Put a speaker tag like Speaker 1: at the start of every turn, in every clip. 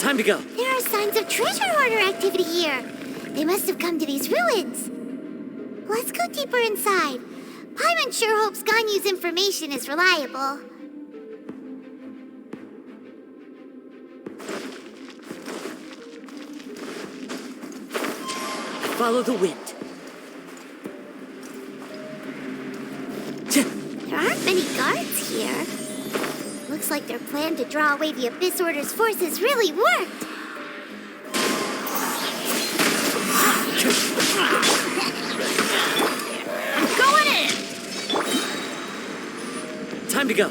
Speaker 1: Time to go.
Speaker 2: There are signs of treasure hoarder activity here. They must have come to these ruins. Let's go deeper inside. Paimon sure hopes Ganyu's information is reliable.
Speaker 1: Follow the wind.
Speaker 2: There aren't many guards here. Looks like their plan to draw away the Abyss Order's forces really worked.
Speaker 3: I'm going in!
Speaker 1: Time to go.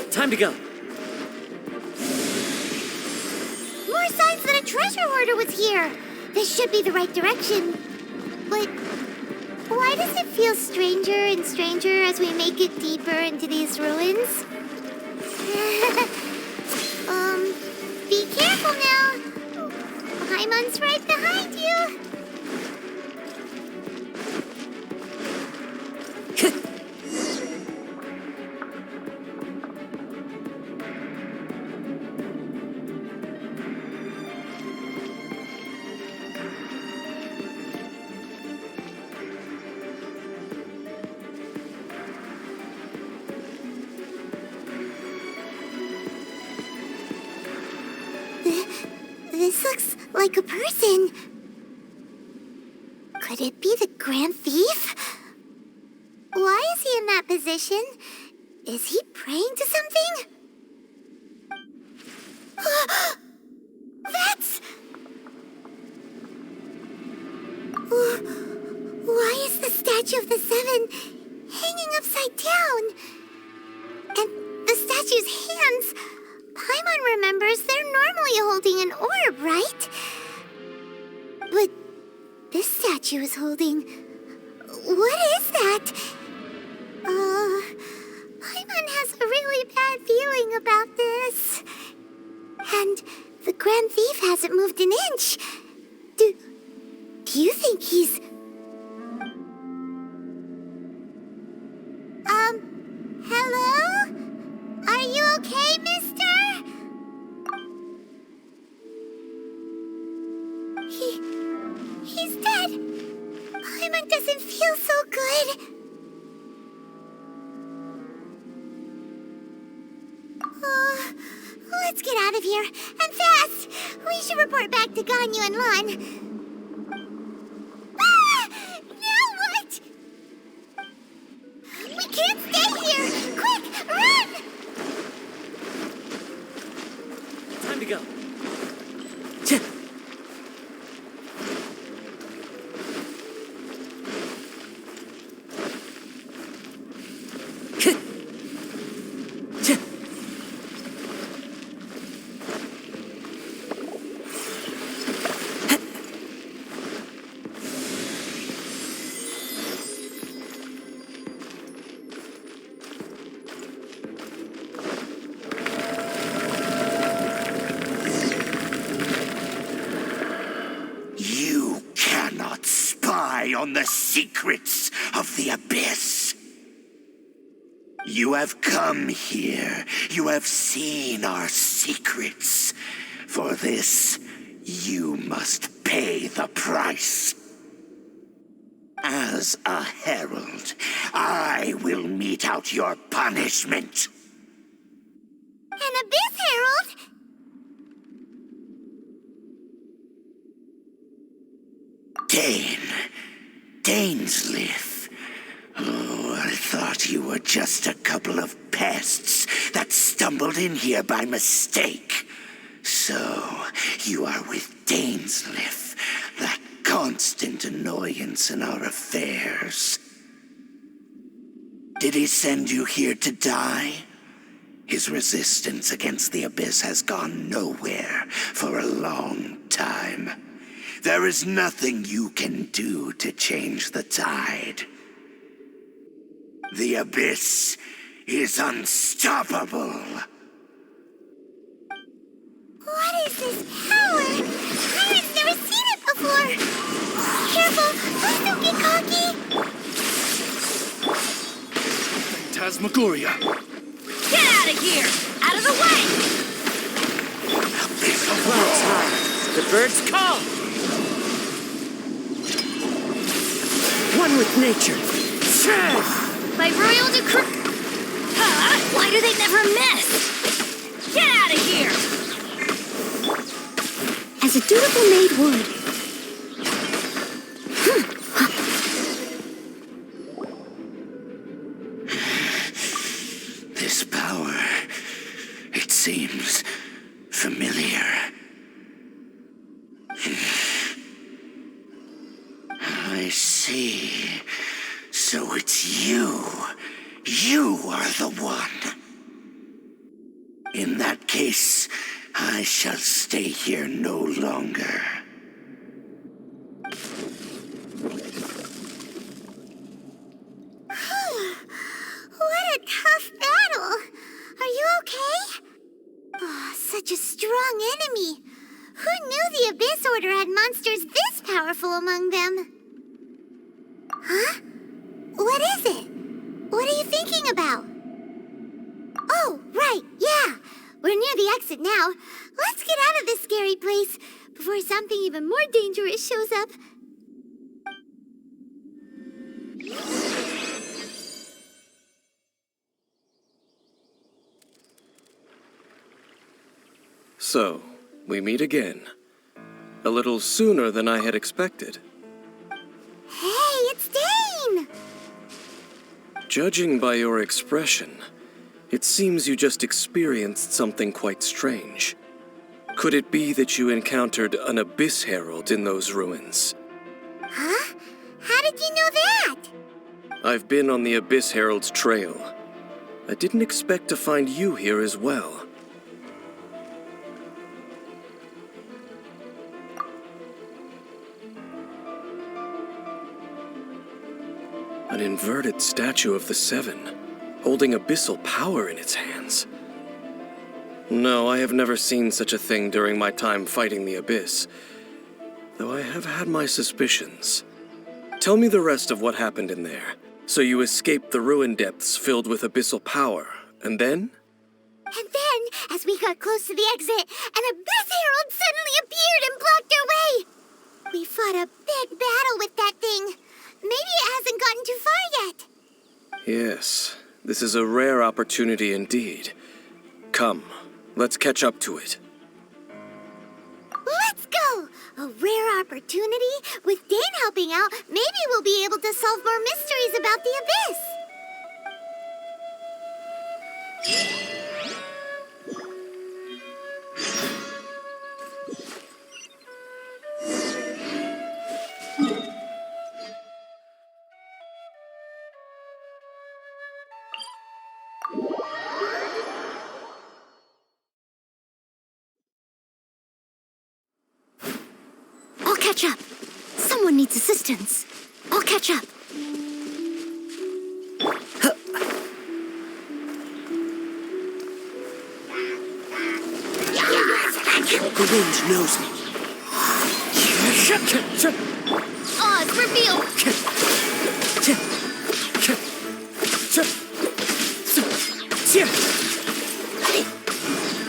Speaker 1: Time to go.
Speaker 2: More signs that a treasure hoarder was here. This should be the right direction. But why does it feel stranger and stranger as we make it deeper into these ruins? Be careful now. Paimon's right behind you. This looks like a person. Could it be the Grand Thief? Why is he in that position? Is he praying to something? That's... Why is the statue of the Seven hanging upside down? And the statue's hands... Paimon remembers they're normally holding an orb, right? But this statue is holding... What is that? Paimon has a really bad feeling about this. And the Grand Thief hasn't moved an inch. Do you think he's... Hello? Are you okay, mister? He's dead. Paimon doesn't feel so good. Let's get out of here, and fast. We should report back to Ganyu and Lan. Now what? We can't stay here. Quick, run!
Speaker 1: Time to go.
Speaker 4: On the secrets of the Abyss. You have come here. You have seen our secrets. For this, you must pay the price. As a herald, I will mete out your punishment.
Speaker 2: An Abyss Herald?
Speaker 4: Dainsleif. Oh, I thought you were just a couple of pests that stumbled in here by mistake. So, you are with Dainsleif, that constant annoyance in our affairs. Did he send you here to die? His resistance against the Abyss has gone nowhere for a long time. There is nothing you can do to change the tide. The Abyss is unstoppable.
Speaker 2: What is this power?
Speaker 3: Phantasmagoria.
Speaker 5: Get out of here! Out of the way!
Speaker 1: Clouds high. The birds call. One with nature.
Speaker 5: By royal decree. Why do they never miss? Get out of here!
Speaker 2: As a dutiful maid would.
Speaker 4: This power, it seems familiar. I see. So it's you. You are the one. In that case, I shall stay here no longer.
Speaker 2: What a tough battle! Are you okay? Oh, such a strong enemy. Who knew the Abyss Order had monsters this powerful among them? Huh? What is it? What are you thinking about? Oh, right, yeah. We're near the exit now. Let's get out of this scary place before something even more dangerous shows up.
Speaker 3: So, we meet again. A little sooner than I had expected.
Speaker 2: Hey, it's Dane!
Speaker 3: Judging by your expression, it seems you just experienced something quite strange. Could it be that you encountered an Abyss Herald in those ruins?
Speaker 2: Huh? How did you know that?
Speaker 3: I've been on the Abyss Herald's trail. I didn't expect to find you here as well. An inverted statue of the Seven, holding abyssal power in its hands. No, I have never seen such a thing during my time fighting the Abyss, though I have had my suspicions. Tell me the rest of what happened in there. So you escaped the ruin depths filled with abyssal power, and then?
Speaker 2: And then, as we got close to the exit, an Abyss Herald suddenly appeared and blocked our way. We fought a big battle with that thing. Maybe it hasn't gotten too far yet.
Speaker 3: Yes, this is a rare opportunity indeed. Come, let's catch up to it.
Speaker 2: Let's go! A rare opportunity? With Dane helping out, maybe we'll be able to solve more mysteries about the Abyss. I'll catch up. Someone needs assistance. I'll catch up.
Speaker 1: The wind knows me.
Speaker 5: Oh, it's revealed!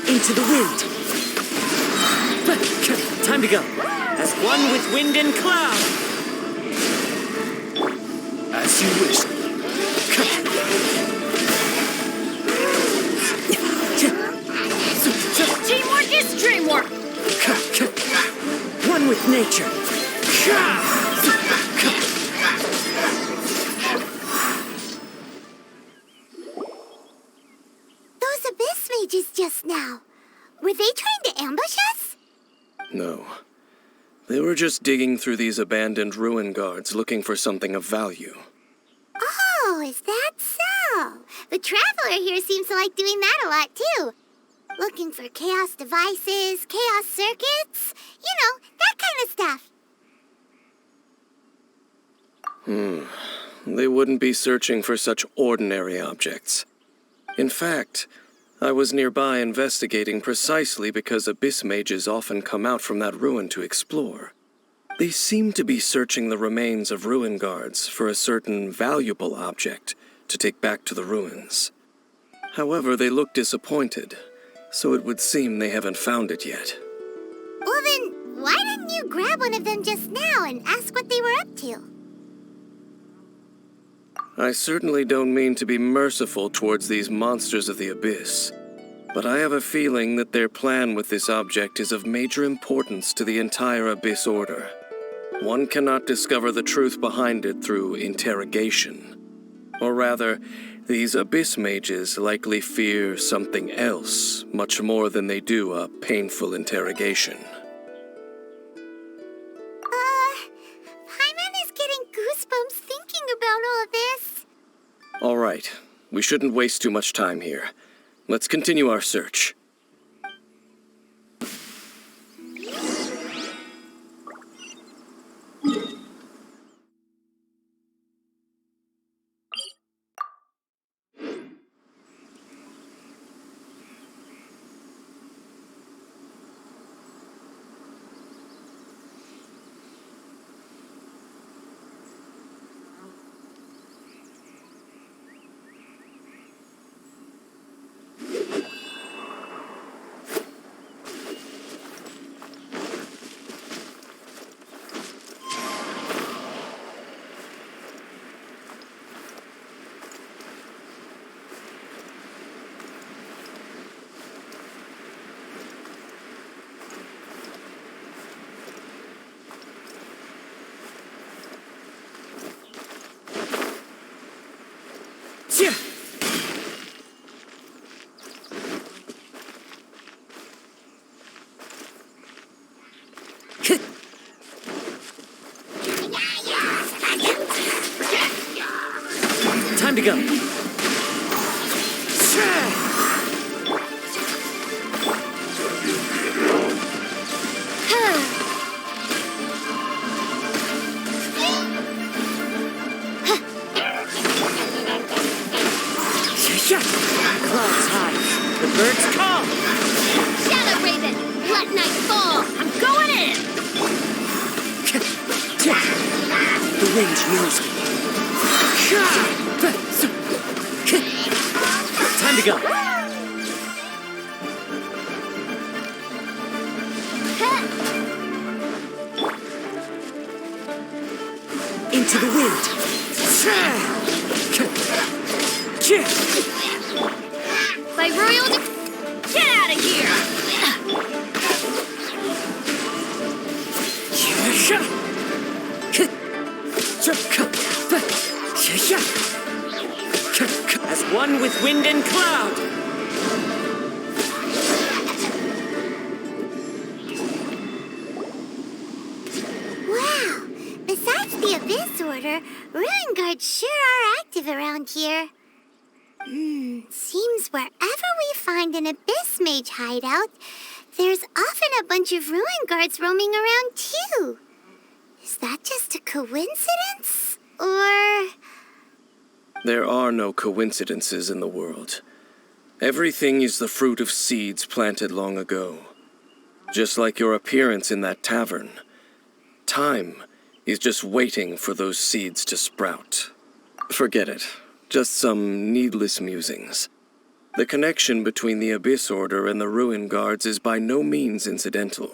Speaker 1: Into the wind. Time to go. As one with wind and cloud.
Speaker 3: As you wish.
Speaker 5: Teamwork is dreamwork!
Speaker 1: One with nature.
Speaker 2: Those Abyss mages just now. Were they trying to ambush us?
Speaker 3: No. They were just digging through these abandoned ruin guards looking for something of value.
Speaker 2: Oh, is that so? The Traveler here seems to like doing that a lot, too. Looking for chaos devices, chaos circuits, you know, that kind of stuff.
Speaker 3: They wouldn't be searching for such ordinary objects. In fact, I was nearby investigating precisely because Abyss mages often come out from that ruin to explore. They seem to be searching the remains of ruin guards for a certain valuable object to take back to the ruins. However, they look disappointed, so it would seem they haven't found it yet.
Speaker 2: Well then, why didn't you grab one of them just now and ask what they were up to?
Speaker 3: I certainly don't mean to be merciful towards these monsters of the abyss, but I have a feeling that their plan with this object is of major importance to the entire Abyss Order. One cannot discover the truth behind it through interrogation. Or rather, these Abyss mages likely fear something else much more than they do a painful interrogation.
Speaker 2: Paimon is getting goosebumps thinking about all this.
Speaker 3: All right, we shouldn't waste too much time here. Let's continue our search. Time to go.
Speaker 1: Clouds high. The birds call.
Speaker 5: Shadow Raven, let night fall. I'm going in.
Speaker 1: The wind knows me. Time to go. Into the wind.
Speaker 5: By Royal Get out of here!
Speaker 1: As one with wind and cloud.
Speaker 2: Wow! Besides the Abyss Order, Ruin Guards sure are active around here. Seems wherever we find an Abyss Mage hideout, there's often a bunch of Ruin Guards roaming around too. Is that just a coincidence? Or...
Speaker 3: There are no coincidences in the world. Everything is the fruit of seeds planted long ago. Just like your appearance in that tavern. Time is just waiting for those seeds to sprout. Forget it. Just some needless musings. The connection between the Abyss Order and the Ruin Guards is by no means incidental.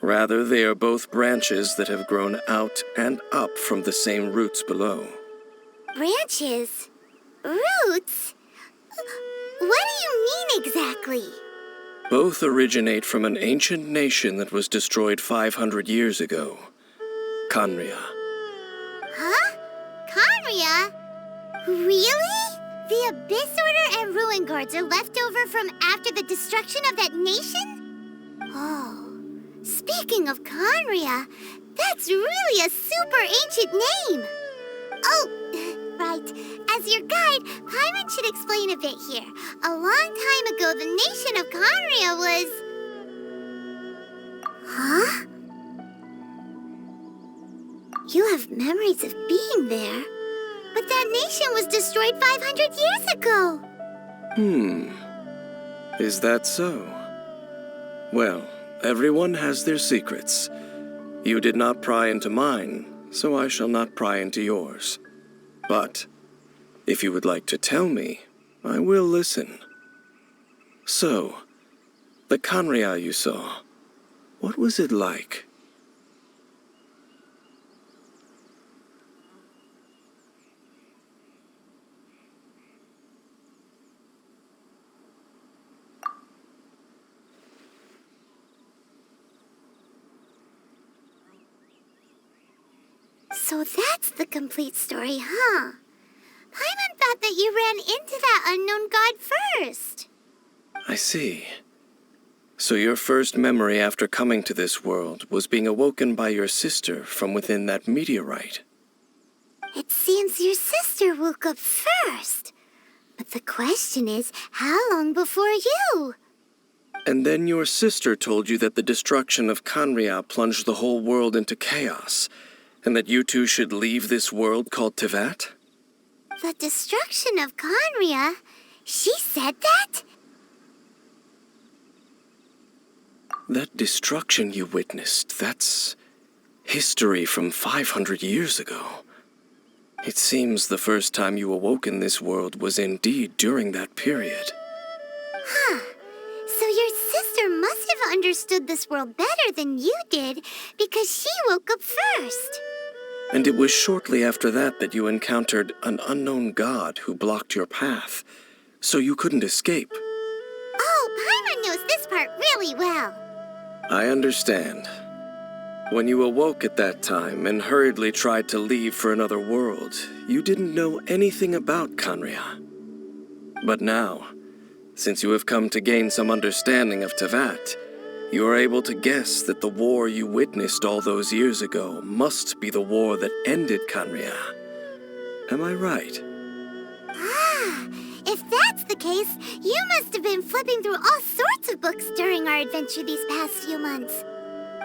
Speaker 3: Rather, they are both branches that have grown out and up from the same roots below.
Speaker 2: branches? Roots? What do you mean exactly?
Speaker 3: Both originate from an ancient nation that was destroyed 500 years ago. Khaenri'ah.
Speaker 2: Huh? Khaenri'ah? Really? The Abyss Order and Ruin Guards are left over from after the destruction of that nation? Oh, speaking of Khaenri'ah, that's really a super ancient name. Oh, right. As your guide, Paimon should explain a bit here. A long time ago, the nation of Khaenri'ah was... Huh? You have memories of being there. But that nation was destroyed 500 years ago.
Speaker 3: Is that so? Well, everyone has their secrets. You did not pry into mine, so I shall not pry into yours. But If you would like to tell me, I will listen. So, the Khaenri'ah you saw, what was it like?
Speaker 2: So that's the complete story, huh? Paimon thought that you ran into that unknown god first.
Speaker 3: I see. So your first memory after coming to this world was being awoken by your sister from within that meteorite.
Speaker 2: It seems your sister woke up first. But the question is, how long before you?
Speaker 3: And then your sister told you that the destruction of Khaenri'ah plunged the whole world into chaos, and that you two should leave this world called Teyvat?
Speaker 2: The destruction of Khaenri'ah? She said that?
Speaker 3: That destruction you witnessed, that's history from 500 years ago. It seems the first time you awoke in this world was indeed during that period.
Speaker 2: Huh. So your sister must have understood this world better than you did, because she woke up first.
Speaker 3: And it was shortly after that that you encountered an unknown god who blocked your path, so you couldn't escape.
Speaker 2: Oh, Paimon knows this part really well.
Speaker 3: I understand. When you awoke at that time and hurriedly tried to leave for another world, you didn't know anything about Khaenri'ah. But now, since you have come to gain some understanding of Teyvat, you are able to guess that the war you witnessed all those years ago must be the war that ended Khaenri'ah. Am I right?
Speaker 2: Ah, if that's the case, you must have been flipping through all sorts of books during our adventure these past few months.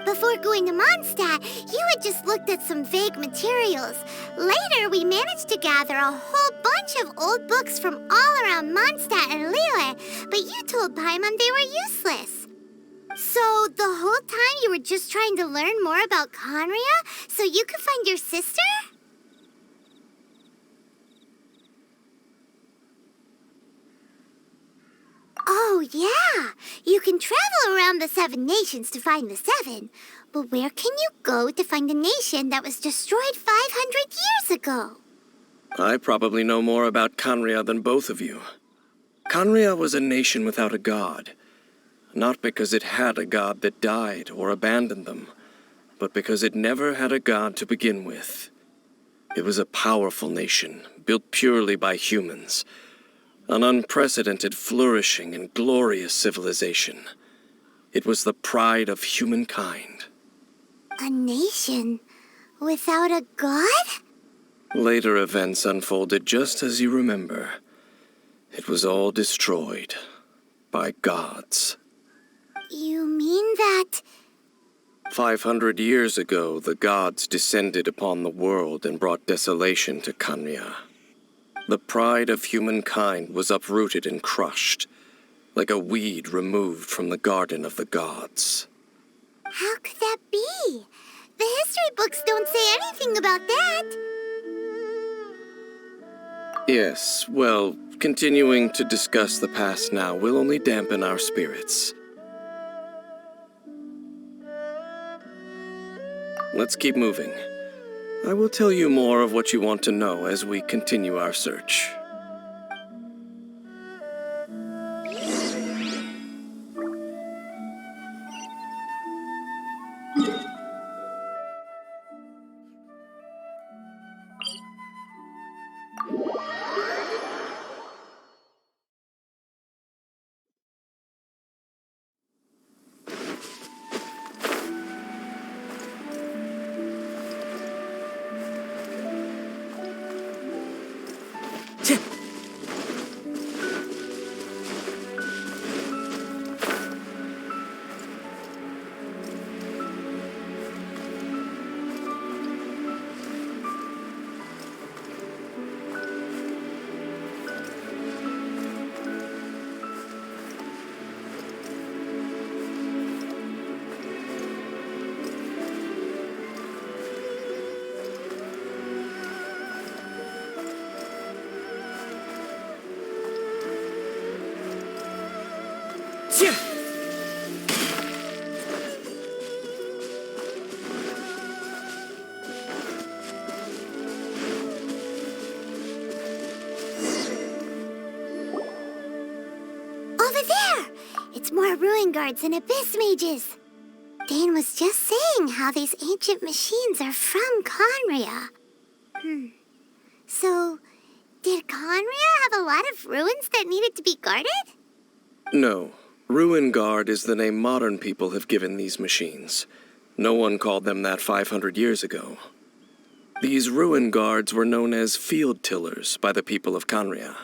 Speaker 2: Before going to Mondstadt, you had just looked at some vague materials. Later, we managed to gather a whole bunch of old books from all around Mondstadt and Liyue, but you told Paimon they were useless. So, the whole time you were just trying to learn more about Khaenri'ah so you could find your sister? Oh, yeah. You can travel around the 7 nations to find the 7. But where can you go to find a nation that was destroyed 500 years ago?
Speaker 3: I probably know more about Khaenri'ah than both of you. Khaenri'ah was a nation without a god. Not because it had a god that died or abandoned them, but because it never had a god to begin with. It was a powerful nation, built purely by humans. An unprecedented, flourishing, and glorious civilization. It was the pride of humankind.
Speaker 2: A nation without a god?
Speaker 3: Later events unfolded just as you remember. It was all destroyed by gods.
Speaker 2: You mean that...
Speaker 3: 500 years ago, the gods descended upon the world and brought desolation to Khaenri'ah. The pride of humankind was uprooted and crushed, like a weed removed from the garden of the gods.
Speaker 2: How could that be? The history books don't say anything about that.
Speaker 3: Yes, well, continuing to discuss the past now will only dampen our spirits. Let's keep moving. I will tell you more of what you want to know as we continue our search.
Speaker 2: guards and abyss mages. Dane was just saying how these ancient machines are from Conria. So, did Conria have a lot of ruins that needed to be guarded?
Speaker 3: No. Ruin Guard is the name modern people have given these machines. No one called them that 500 years ago. These Ruin Guards were known as Field Tillers by the people of Conria.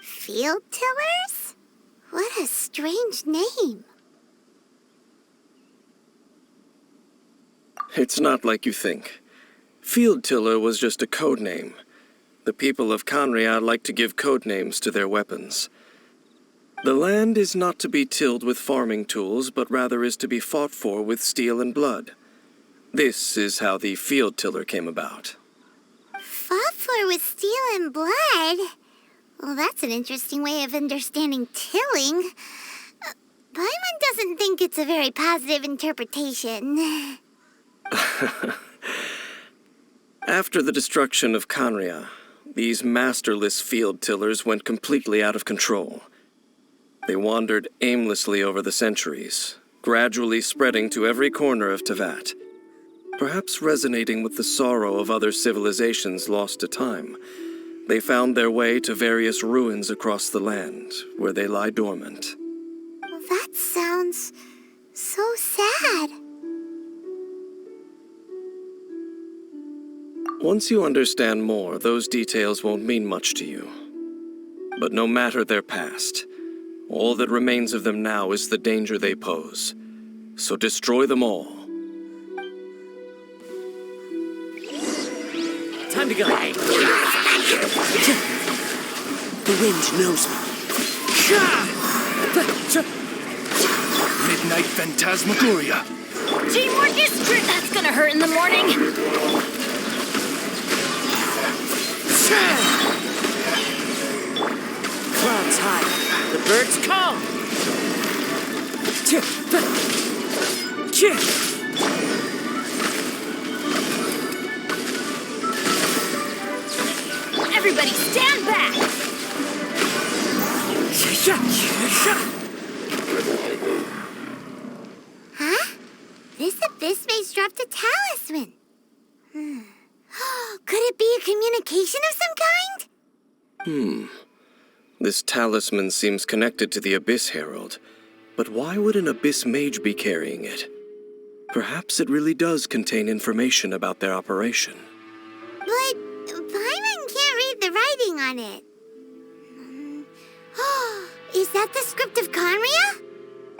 Speaker 2: Field Tillers? What a strange name.
Speaker 3: It's not like you think. Field Tiller was just a code name. The people of Conria like to give code names to their weapons. The land is not to be tilled with farming tools, but rather is to be fought for with steel and blood. This is how the Field Tiller came about.
Speaker 2: Fought for with steel and blood? Well, that's an interesting way of understanding tilling. Paimon doesn't think it's a very positive interpretation.
Speaker 3: After the destruction of Conria, these masterless field tillers went completely out of control. They wandered aimlessly over the centuries, gradually spreading to every corner of Tevat, perhaps resonating with the sorrow of other civilizations lost to time. They found their way to various ruins across the land, where they lie dormant.
Speaker 2: Well, that sounds so sad.
Speaker 3: Once you understand more, those details won't mean much to you. But no matter their past, all that remains of them now is the danger they pose. So destroy them all.
Speaker 1: Time to go. The wind knows me.
Speaker 6: Midnight Phantasmagoria.
Speaker 5: Teamwork is great. That's gonna hurt in the morning.
Speaker 1: Clouds high. The birds call.
Speaker 5: Everybody stand back!
Speaker 2: Huh? This abyss maze dropped a talisman. Could it be a communication of some kind?
Speaker 3: This talisman seems connected to the Abyss Herald. But why would an Abyss Mage be carrying it? Perhaps it really does contain information about their operation.
Speaker 2: But Paimon can't read the writing on it. Is that the script of Conria?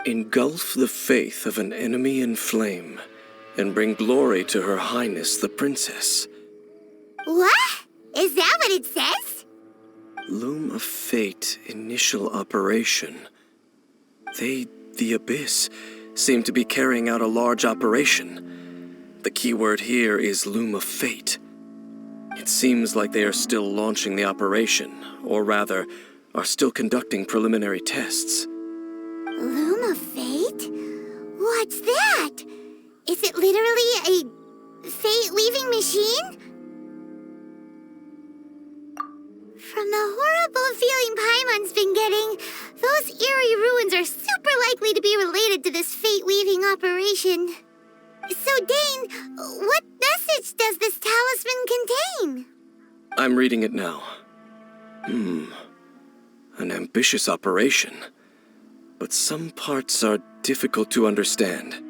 Speaker 3: Engulf the faith of an enemy in flame, and bring glory to Her Highness the Princess.
Speaker 2: What? Is that what it says?
Speaker 3: Loom of Fate, initial operation. They, the Abyss, seem to be carrying out a large operation. The key word here is Loom of Fate. It seems like they are still launching the operation, or rather, are still conducting preliminary tests.
Speaker 2: Loom of Fate? What's that? Is it literally a fate-weaving machine? From the horrible feeling Paimon's been getting, those eerie ruins are super likely to be related to this fate-weaving operation. So, Dane, what message does this talisman contain?
Speaker 3: I'm reading it now. An ambitious operation. But some parts are difficult to understand.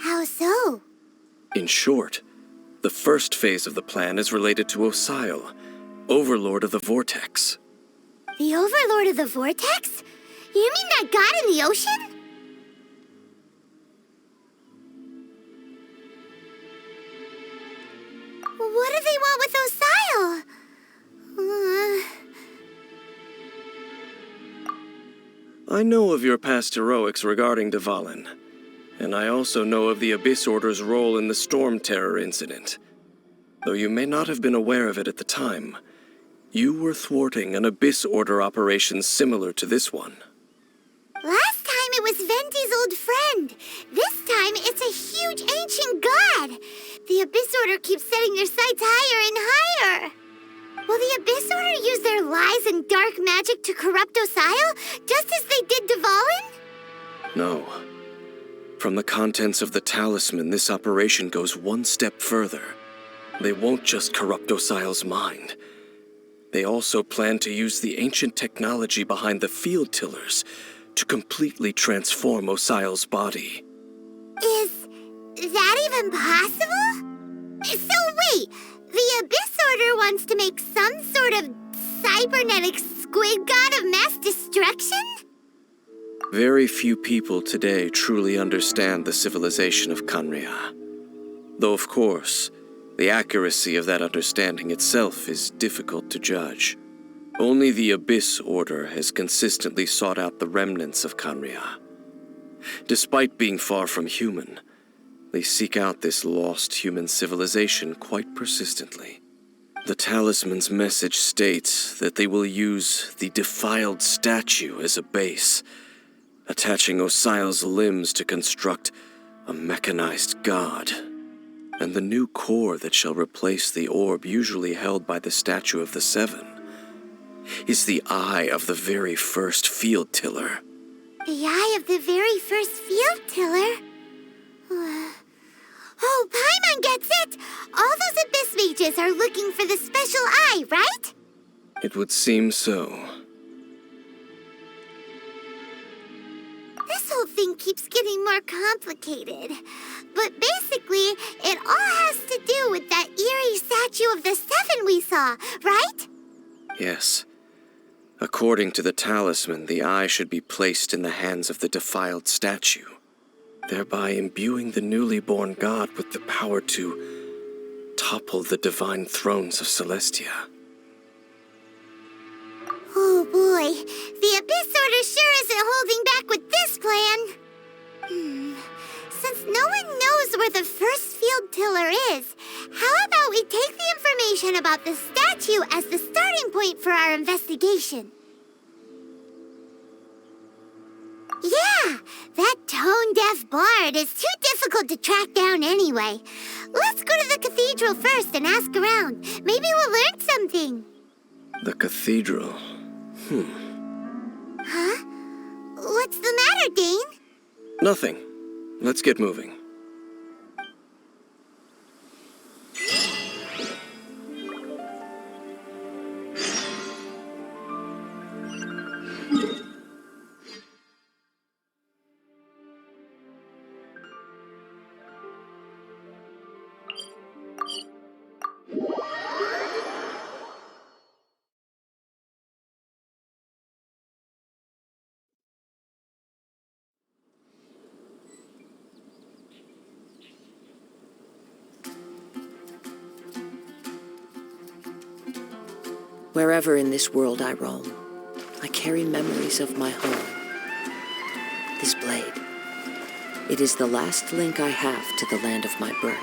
Speaker 2: How so?
Speaker 3: In short, the first phase of the plan is related to Osile, Overlord of the Vortex.
Speaker 2: The Overlord of the Vortex? You mean that god in the ocean? What do they want with Osile?
Speaker 3: I know of your past heroics regarding Dvalin, and I also know of the Abyss Order's role in the Storm Terror incident. Though you may not have been aware of it at the time, you were thwarting an Abyss Order operation similar to this one.
Speaker 2: Last time it was Venti's old friend. This time it's a huge ancient god. The Abyss Order keeps setting their sights higher and higher. Will the Abyss Order use their lies and dark magic to corrupt Osile, just as they did Dvalin?
Speaker 3: No. From the contents of the talisman, this operation goes one step further. They won't just corrupt Osial's mind. They also plan to use the ancient technology behind the field tillers to completely transform Osial's body.
Speaker 2: Is that even possible? So wait, the Abyss Order wants to make some sort of cybernetic squid god of mass destruction?
Speaker 3: Very few people today truly understand the civilization of Khaenri'ah. Though, of course, the accuracy of that understanding itself is difficult to judge. Only the Abyss Order has consistently sought out the remnants of Khaenri'ah. Despite being far from human, they seek out this lost human civilization quite persistently. The talisman's message states that they will use the defiled statue as a base, attaching Osial's limbs to construct a mechanized god. And the new core that shall replace the orb usually held by the Statue of the Seven is the eye of the very first field tiller.
Speaker 2: The eye of the very first field tiller? Oh, Paimon gets it! All those Abyss mages are looking for the special eye, right?
Speaker 3: It would seem so.
Speaker 2: This whole thing keeps getting more complicated. But basically, it all has to do with that eerie Statue of the Seven we saw, right?
Speaker 3: Yes. According to the talisman, the eye should be placed in the hands of the defiled statue, thereby imbuing the newly born god with the power to topple the divine thrones of Celestia.
Speaker 2: Oh boy, the Abyss Order sure isn't holding back with this plan. Since no one knows where the first field tiller is, how about we take the information about the statue as the starting point for our investigation? Yeah, that tone-deaf bard is too difficult to track down anyway. Let's go to the cathedral first and ask around. Maybe we'll learn something.
Speaker 3: The cathedral.
Speaker 2: Huh? What's the matter, Dane?
Speaker 3: Nothing. Let's get moving.
Speaker 6: Wherever in this world I roam, I carry memories of my home. This blade, it is the last link I have to the land of my birth.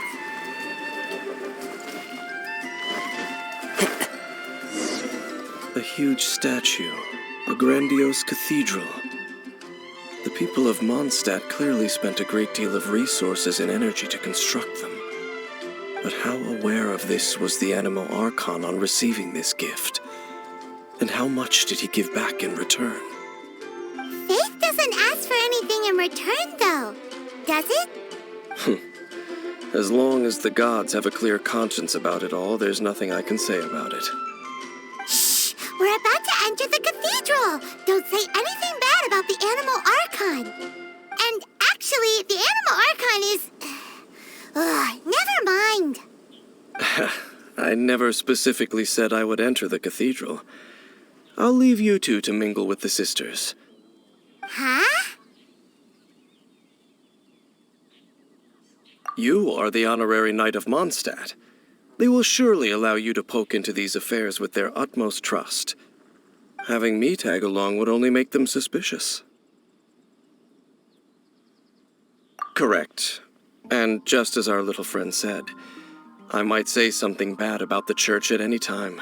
Speaker 3: A huge statue, a grandiose cathedral. The people of Mondstadt clearly spent a great deal of resources and energy to construct them. But how aware of this was the Animo Archon on receiving this gift? And how much did he give back in return?
Speaker 2: Faith doesn't ask for anything in return, though, does it?
Speaker 3: As long as the gods have a clear conscience about it all, there's nothing I can say about it.
Speaker 2: Shh! We're about to enter the cathedral! Don't say anything bad about the Animal Archon! And actually, the Animal Archon is... never mind.
Speaker 3: I never specifically said I would enter the cathedral. I'll leave you two to mingle with the sisters.
Speaker 2: Huh?
Speaker 3: You are the honorary knight of Mondstadt. They will surely allow you to poke into these affairs with their utmost trust. Having me tag along would only make them suspicious. Correct. And just as our little friend said, I might say something bad about the church at any time.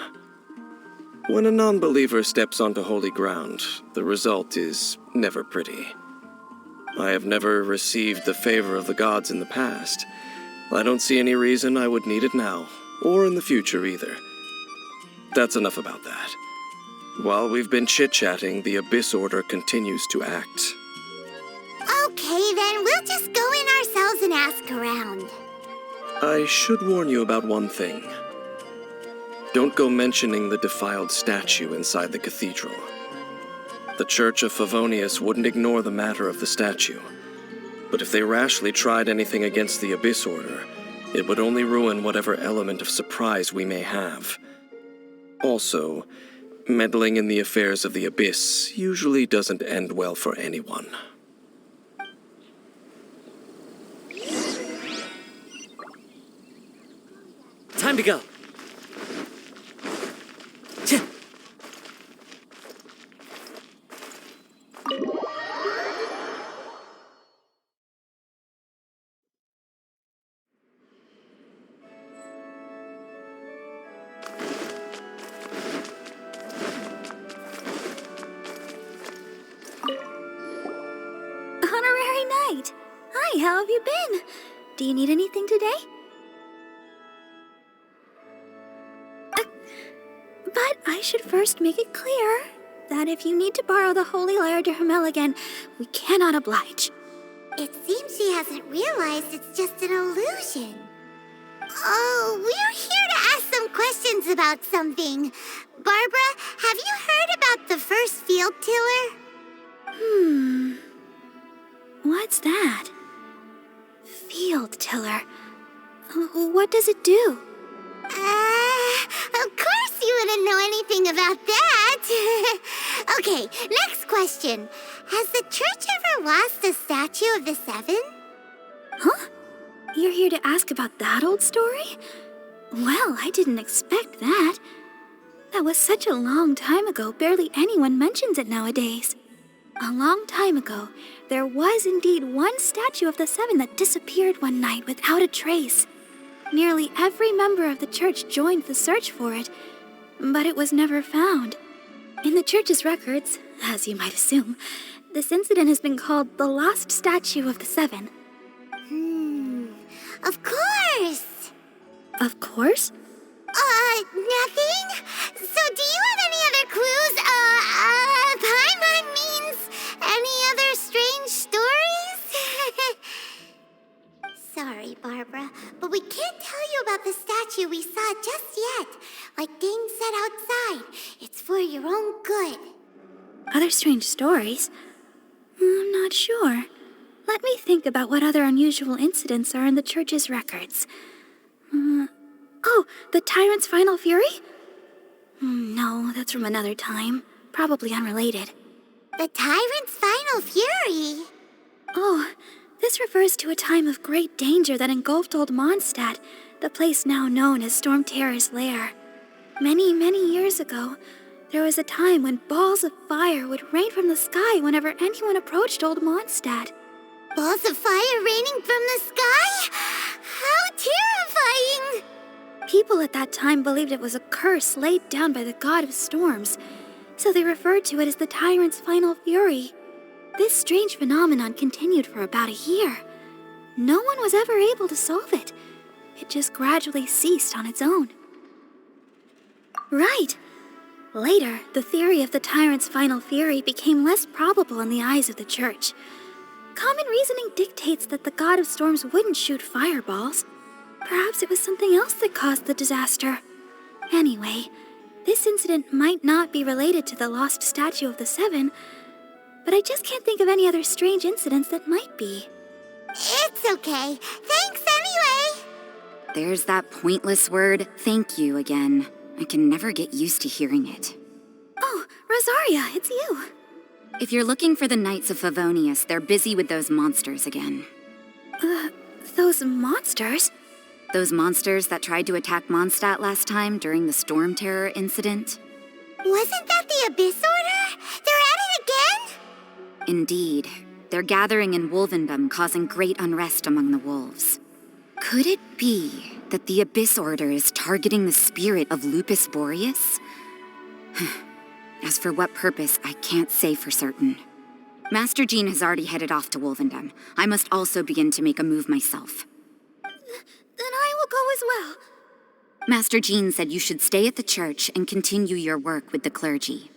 Speaker 3: When a non-believer steps onto holy ground, the result is never pretty. I have never received the favor of the gods in the past. I don't see any reason I would need it now, or in the future either. That's enough about that. While we've been chit-chatting, the Abyss Order continues to act.
Speaker 2: Okay, then we'll just go in ourselves and ask around.
Speaker 3: I should warn you about one thing. Don't go mentioning the defiled statue inside the cathedral. The Church of Favonius wouldn't ignore the matter of the statue. But if they rashly tried anything against the Abyss Order, it would only ruin whatever element of surprise we may have. Also, meddling in the affairs of the Abyss usually doesn't end well for anyone.
Speaker 1: Time to go.
Speaker 5: Honorary Knight! Hi, how have you been? Do you need anything today? But I should first make it clear that if you need to borrow the Holy Lyre de Hermel again, we cannot oblige.
Speaker 2: It seems she hasn't realized it's just an illusion. Oh, we're here to ask some questions about something. Barbara, have you heard about the first field tiller?
Speaker 5: What's that? Field tiller. What does it do?
Speaker 2: Of course you wouldn't know anything about that. Okay, next question. Has the church ever lost a statue of the Seven?
Speaker 5: Huh? You're here to ask about that old story? Well, I didn't expect that. That was such a long time ago, barely anyone mentions it nowadays. A long time ago, there was indeed one statue of the Seven that disappeared one night without a trace. Nearly every member of the church joined the search for it, but it was never found. In the church's records, as you might assume, this incident has been called the Lost Statue of the Seven.
Speaker 2: Of course.
Speaker 5: Of course?
Speaker 2: Nothing? So do you have any other clues? Paimon means any other strange stories? Sorry, Barbara, but we can't tell you about the statue we saw just yet. Like Dane said outside, it's for your own good.
Speaker 5: Other strange stories? I'm not sure. Let me think about what other unusual incidents are in the church's records. Oh, the Tyrant's Final Fury? No, that's from another time. Probably unrelated.
Speaker 2: The Tyrant's Final Fury?
Speaker 5: Oh, this refers to a time of great danger that engulfed Old Mondstadt, the place now known as Storm Terror's lair. Many, many years ago, there was a time when balls of fire would rain from the sky whenever anyone approached Old Mondstadt.
Speaker 2: Balls of fire raining from the sky? How terrifying!
Speaker 5: People at that time believed it was a curse laid down by the god of storms, so they referred to it as the Tyrant's Final Fury. This strange phenomenon continued for about a year. No one was ever able to solve it. It just gradually ceased on its own. Right. Later, the theory of the Tyrant's Final Fury became less probable in the eyes of the church. Common reasoning dictates that the god of storms wouldn't shoot fireballs. Perhaps it was something else that caused the disaster. Anyway, this incident might not be related to the lost statue of the Seven, but I just can't think of any other strange incidents that might be.
Speaker 2: It's okay. Thanks anyway.
Speaker 7: There's that pointless word, thank you, again. I can never get used to hearing it.
Speaker 5: Oh, Rosaria, it's you.
Speaker 7: If you're looking for the Knights of Favonius, they're busy with those monsters again.
Speaker 5: Those monsters?
Speaker 7: Those monsters that tried to attack Mondstadt last time during the Storm Terror incident?
Speaker 2: Wasn't that the Abyss Order? They're at it again?
Speaker 7: Indeed. They're gathering in Wolvendom, causing great unrest among the wolves. Could it be that the Abyss Order is targeting the spirit of Lupus Boreas? As for what purpose, I can't say for certain. Master Jean has already headed off to Wolvendom. I must also begin to make a move myself.
Speaker 5: Then I will go as well.
Speaker 7: Master Jean said you should stay at the church and continue your work with the clergy.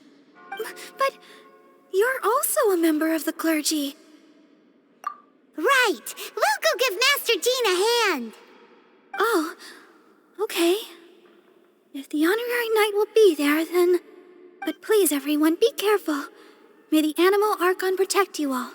Speaker 5: But you're also a member of the clergy.
Speaker 2: Right! We'll go give Master Jean a hand!
Speaker 5: Oh, okay. If the honorary knight will be there, then... But please, everyone, be careful. May the Animal Archon protect you all.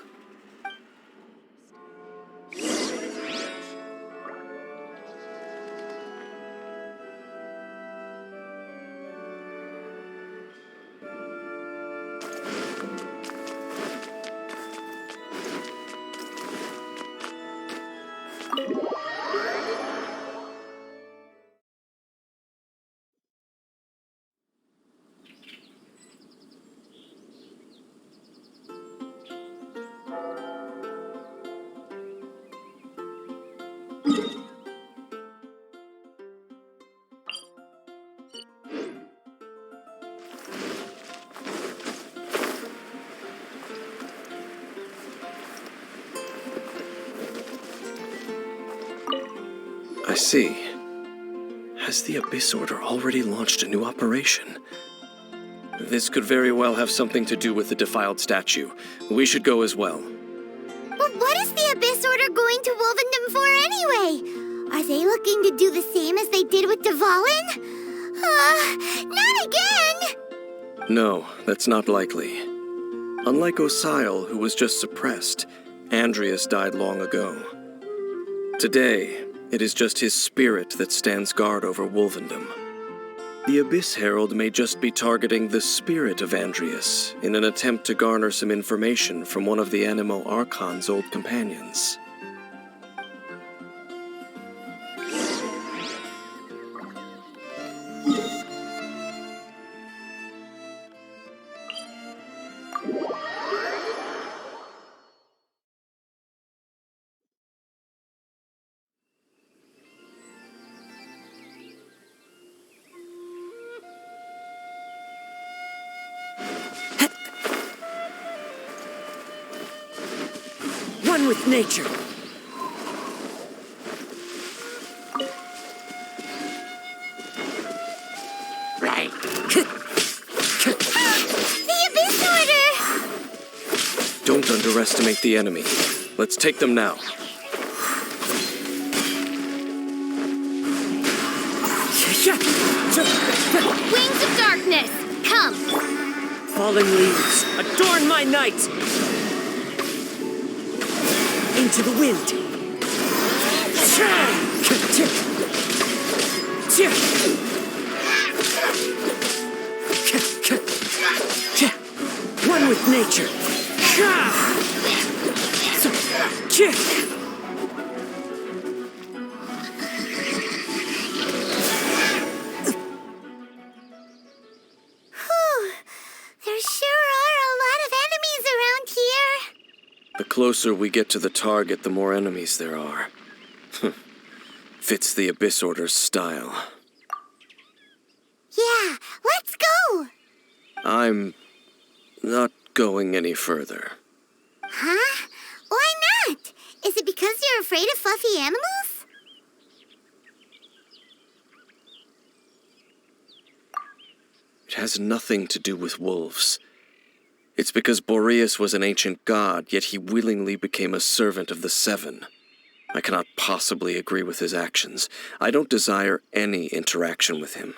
Speaker 3: I see. Has the Abyss Order already launched a new operation? This could very well have something to do with the defiled statue. We should go as well.
Speaker 2: But what is the Abyss Order going to Wolvendom for anyway? Are they looking to do the same as they did with Dvalin? Not again!
Speaker 3: No, that's not likely. Unlike Osile, who was just suppressed, Andreas died long ago. Today, it is just his spirit that stands guard over Wolvendom. The Abyss Herald may just be targeting the spirit of Andreas in an attempt to garner some information from one of the Animo Archon's old companions.
Speaker 6: One with nature.
Speaker 4: Right.
Speaker 2: The Abyss Order!
Speaker 3: Don't underestimate the enemy. Let's take them now.
Speaker 2: Wings of Darkness, come!
Speaker 6: Falling leaves.
Speaker 1: Adorn my night!
Speaker 6: Into the wind. One with nature.
Speaker 2: There sure are a lot of enemies around here.
Speaker 3: The closer we get to the target, the more enemies there are. Fits the Abyss Order's style.
Speaker 2: Yeah, let's go!
Speaker 3: I'm not going any further.
Speaker 2: Huh? Why not? Is it because you're afraid of fluffy animals?
Speaker 3: It has nothing to do with wolves. It's because Boreas was an ancient god, yet he willingly became a servant of the Seven. I cannot possibly agree with his actions. I don't desire any interaction with him.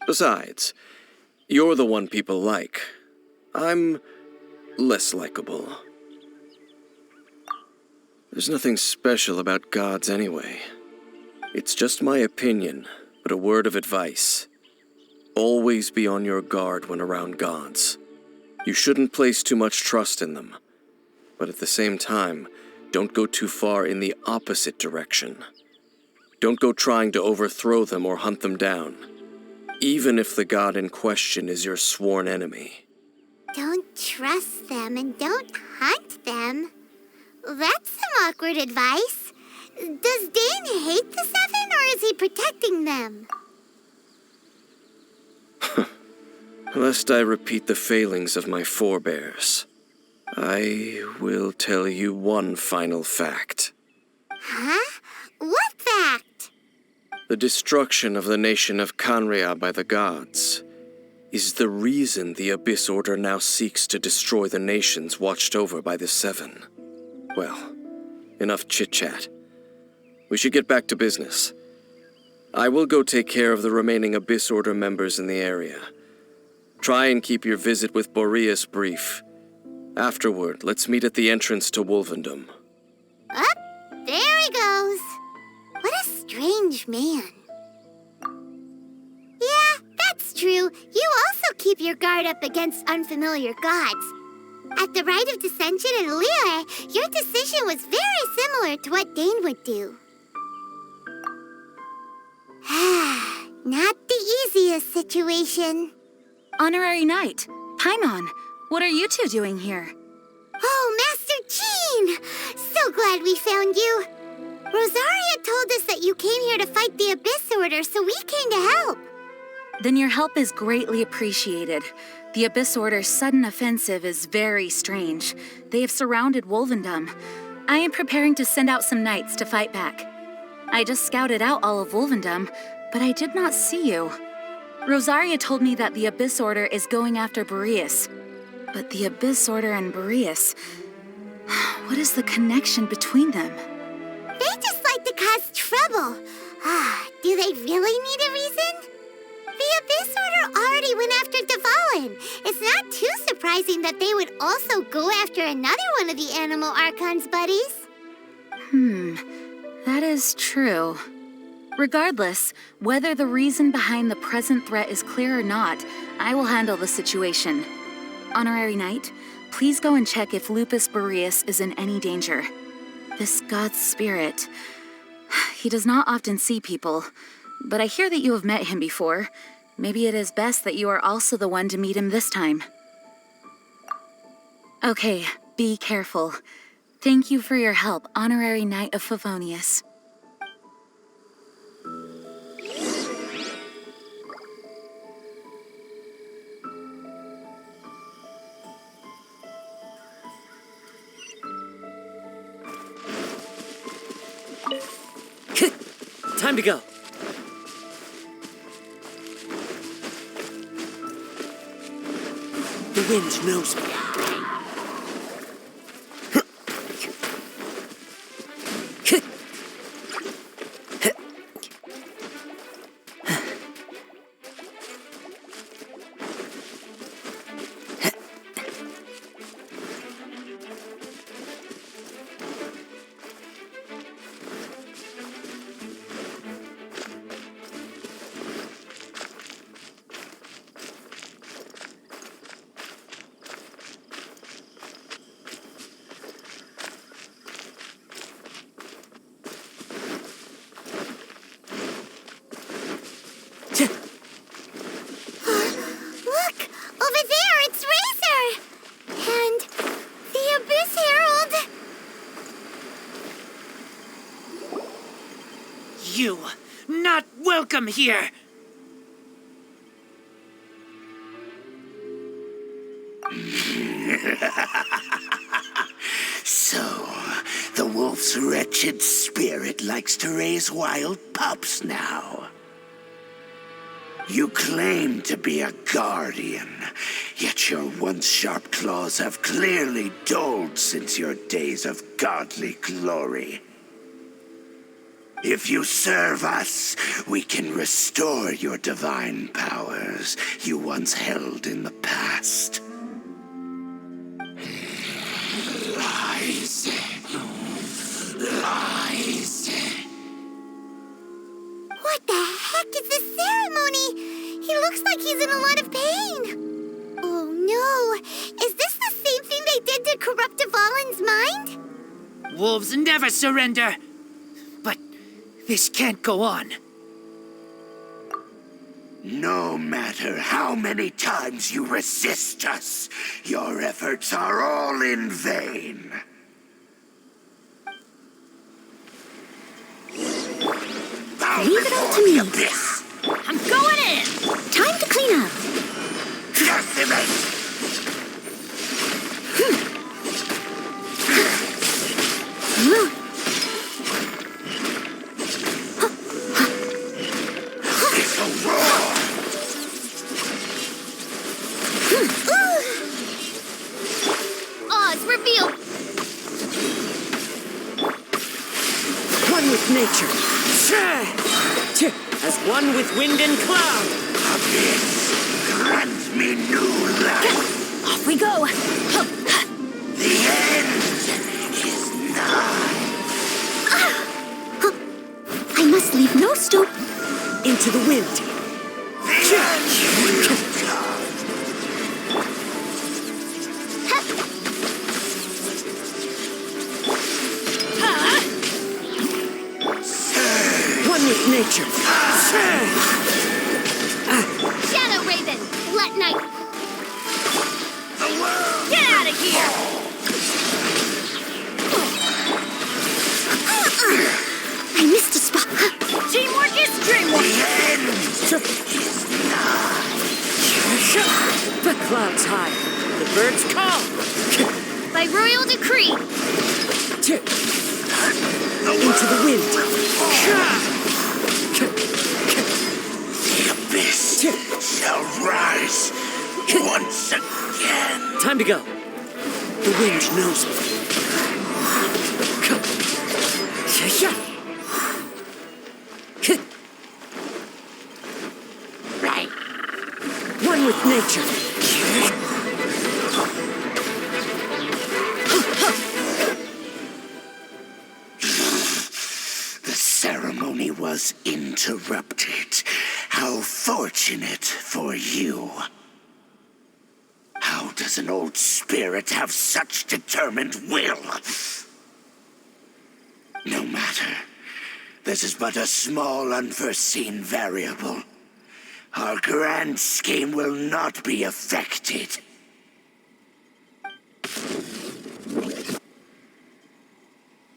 Speaker 3: Besides, you're the one people like. I'm less likable. There's nothing special about gods anyway. It's just my opinion, but a word of advice. Always be on your guard when around gods. You shouldn't place too much trust in them. But at the same time, don't go too far in the opposite direction. Don't go trying to overthrow them or hunt them down, even if the god in question is your sworn enemy.
Speaker 2: Don't trust them and don't hunt them. That's some awkward advice. Does Dane hate the Seven, or is he protecting them?
Speaker 3: Lest I repeat the failings of my forebears, I will tell you one final fact.
Speaker 2: Huh? What fact?
Speaker 3: The destruction of the nation of Canria by the gods is the reason the Abyss Order now seeks to destroy the nations watched over by the Seven. Well, Enough chit-chat. We should get back to business. I will go take care of the remaining Abyss Order members in the area. Try and keep your visit with Boreas brief. Afterward, let's meet at the entrance to Wolvendom.
Speaker 2: Up, there he goes. What a strange man. Yeah, that's true. You also keep your guard up against unfamiliar gods. At the Rite of Dissension in Liyue, your decision was very similar to what Dane would do. Not the easiest situation.
Speaker 7: Honorary Knight, Paimon, what are you two doing here?
Speaker 2: Oh, Master Jean! So glad we found you. Rosaria told us that you came here to fight the Abyss Order, so we came to help.
Speaker 7: Then your help is greatly appreciated. The Abyss Order's sudden offensive is very strange. They have surrounded Wolvendom. I am preparing to send out some knights to fight back. I just scouted out all of Wolvendom, but I did not see you. Rosaria told me that the Abyss Order is going after Boreas. But the Abyss Order and Boreas... what is the connection between them?
Speaker 2: They just like to cause trouble. Do they really need a reason? The Abyss Order already went after Dvalin. It's not too surprising that they would also go after another one of the Animal Archon's buddies.
Speaker 7: That is true. Regardless, whether the reason behind the present threat is clear or not, I will handle the situation. Honorary Knight, please go and check if Lupus Boreas is in any danger. This god's spirit... he does not often see people, but I hear that you have met him before. Maybe it is best that you are also the one to meet him this time. Okay, be careful. Thank you for your help, Honorary Knight of Favonius.
Speaker 1: Time to go. The wind knows me.
Speaker 2: Look! Over there, it's Razor! And the Abyss Herald!
Speaker 1: You, not welcome here!
Speaker 4: So, the wolf's wretched spirit likes to raise wild pups now. You claim to be a guardian, yet your once sharp claws have clearly dulled since your days of godly glory. If you serve us, we can restore your divine powers you once held in the past. Lies. Lies.
Speaker 2: What the heck is this ceremony? He looks like he's in a lot of pain. Oh no, is this the same thing they did to corrupt Dvalin's mind?
Speaker 1: Wolves never surrender. But this can't go on.
Speaker 4: No matter how many times you resist us, your efforts are all in vain.
Speaker 5: Leave it all to me.
Speaker 4: Abyss.
Speaker 5: I'm going in! Time to clean up.
Speaker 4: Decimate. This'll roar.
Speaker 2: Oz, reveal!
Speaker 6: As one with wind and cloud.
Speaker 4: Abyss, grant me new life.
Speaker 5: Off we go!
Speaker 4: The end is nigh.
Speaker 5: I must leave no stone.
Speaker 6: Into the wind.
Speaker 4: The end will come.
Speaker 6: One with nature.
Speaker 2: Shadow Raven, let night.
Speaker 4: The world.
Speaker 2: Get out of here!
Speaker 5: I missed a spot.
Speaker 2: Teamwork is dreamwork.
Speaker 4: The end is nigh.
Speaker 6: The clouds high. The birds call.
Speaker 2: By royal decree.
Speaker 6: Into the wind.
Speaker 4: The abyss shall rise once again.
Speaker 6: Time to go. The wind knows me.
Speaker 4: Right.
Speaker 6: One with nature.
Speaker 4: The ceremony was interrupted. How fortunate for you. How does an old spirit have such determined will? No matter. This is but a small unforeseen variable. Our grand scheme will not be affected.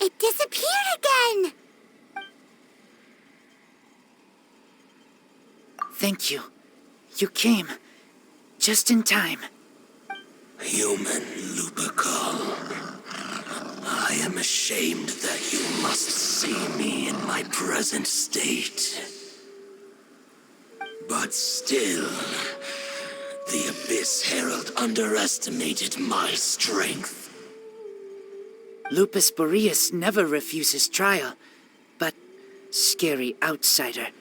Speaker 2: It disappeared again.
Speaker 1: Thank you. You came. Just in time.
Speaker 4: Human Lupercal, I am ashamed that you must see me in my present state. But still, the Abyss Herald underestimated my strength.
Speaker 1: Lupus Boreas never refuses trial, but scary outsider,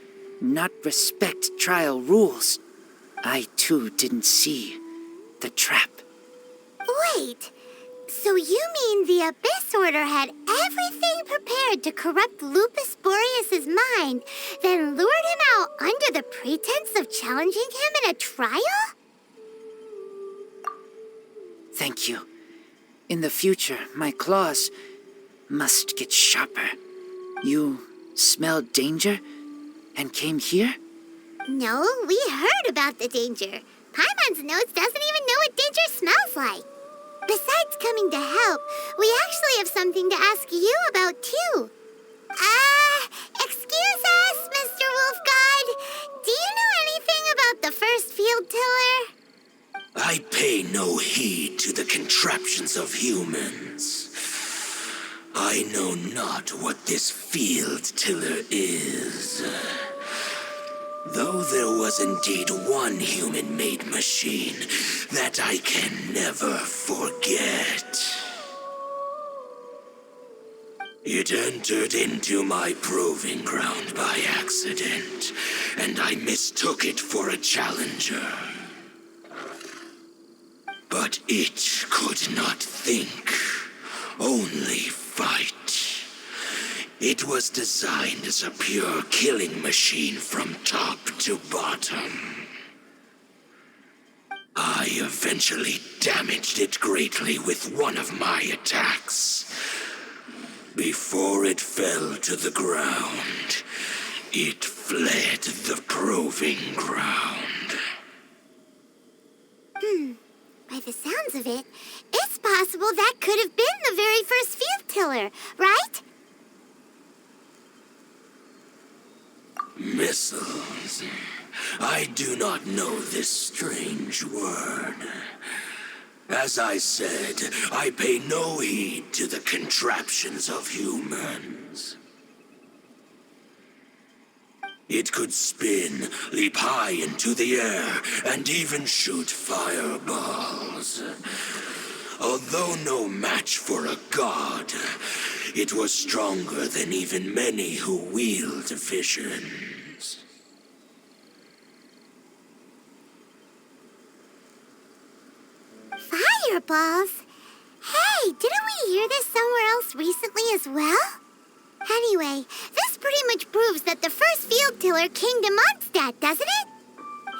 Speaker 1: not respect trial rules. I too didn't see the trap.
Speaker 2: Wait, so you mean the Abyss Order had everything prepared to corrupt Lupus Boreas' mind, then lured him out under the pretense of challenging him in a trial?
Speaker 1: Thank you. In the future, my claws must get sharper. You smelled danger and came here?
Speaker 2: No, we heard about the danger. Paimon's nose doesn't even know what danger smells like. Besides coming to help, we actually have something to ask you about, too. Excuse us, Mr. Wolf God. Do you know anything about the first field tiller?
Speaker 4: I pay no heed to the contraptions of humans. I know not what this field tiller is. Though there was indeed one human-made machine that I can never forget. It entered into my proving ground by accident, and I mistook it for a challenger. But it could not think, only fight. It was designed as a pure killing machine from top to bottom. I eventually damaged it greatly with one of my attacks. Before it fell to the ground, it fled the proving ground.
Speaker 2: By the sounds of it, it's possible that could have been the very first field tiller, right?
Speaker 4: Missiles. I do not know this strange word. As I said, I pay no heed to the contraptions of humans. It could spin, leap high into the air, and even shoot fireballs. Although no match for a god, It was stronger than even many who wield visions.
Speaker 2: Fireballs? Hey, didn't we hear this somewhere else recently as well? Anyway, this pretty much proves that the first field tiller came to Mondstadt, doesn't it?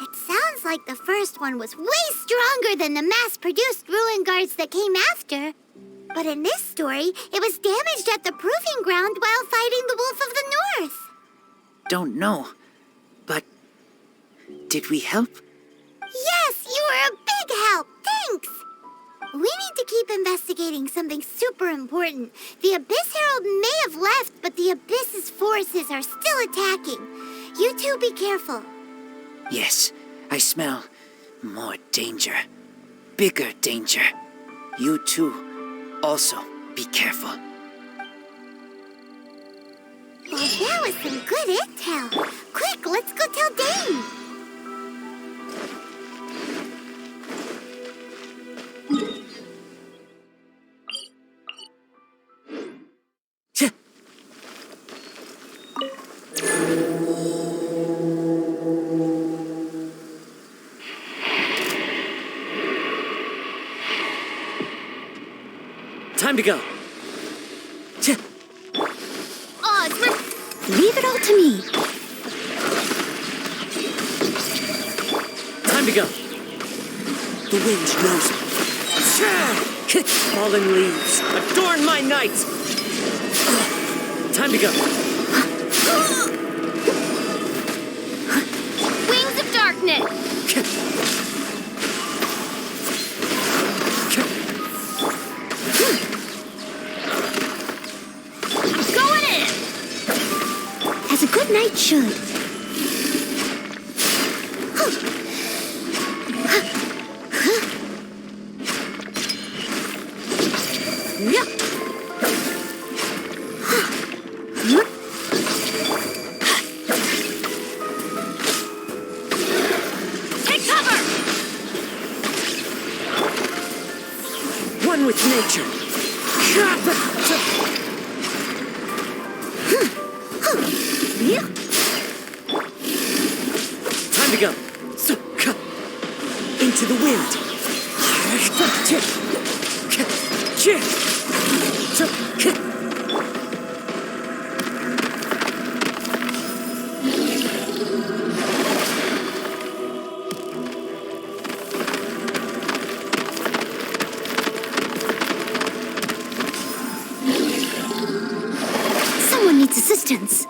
Speaker 2: It sounds like the first one was way stronger than the mass-produced ruin guards that came after. But in this story, it was damaged at the proving ground while fighting the Wolf of the North.
Speaker 1: Don't know, but did we help?
Speaker 2: Yes, you were a big help. Thanks. We need to keep investigating something super important. The Abyss Herald may have left, but the Abyss's forces are still attacking. You two be careful.
Speaker 1: Yes, I smell more danger. Bigger danger. You too, also be careful.
Speaker 2: Well, that was some good intel. Quick, let's go tell Dane.
Speaker 1: Time to go.
Speaker 5: Leave it all to me.
Speaker 1: Time to go. The wind knows me. Fallen leaves, adorn my night. Time to go.
Speaker 2: Wings of Darkness. I'm going in.
Speaker 5: As a good knight should.
Speaker 2: Take cover.
Speaker 1: One with nature. Time to go. Into the wind.
Speaker 5: Someone needs assistance.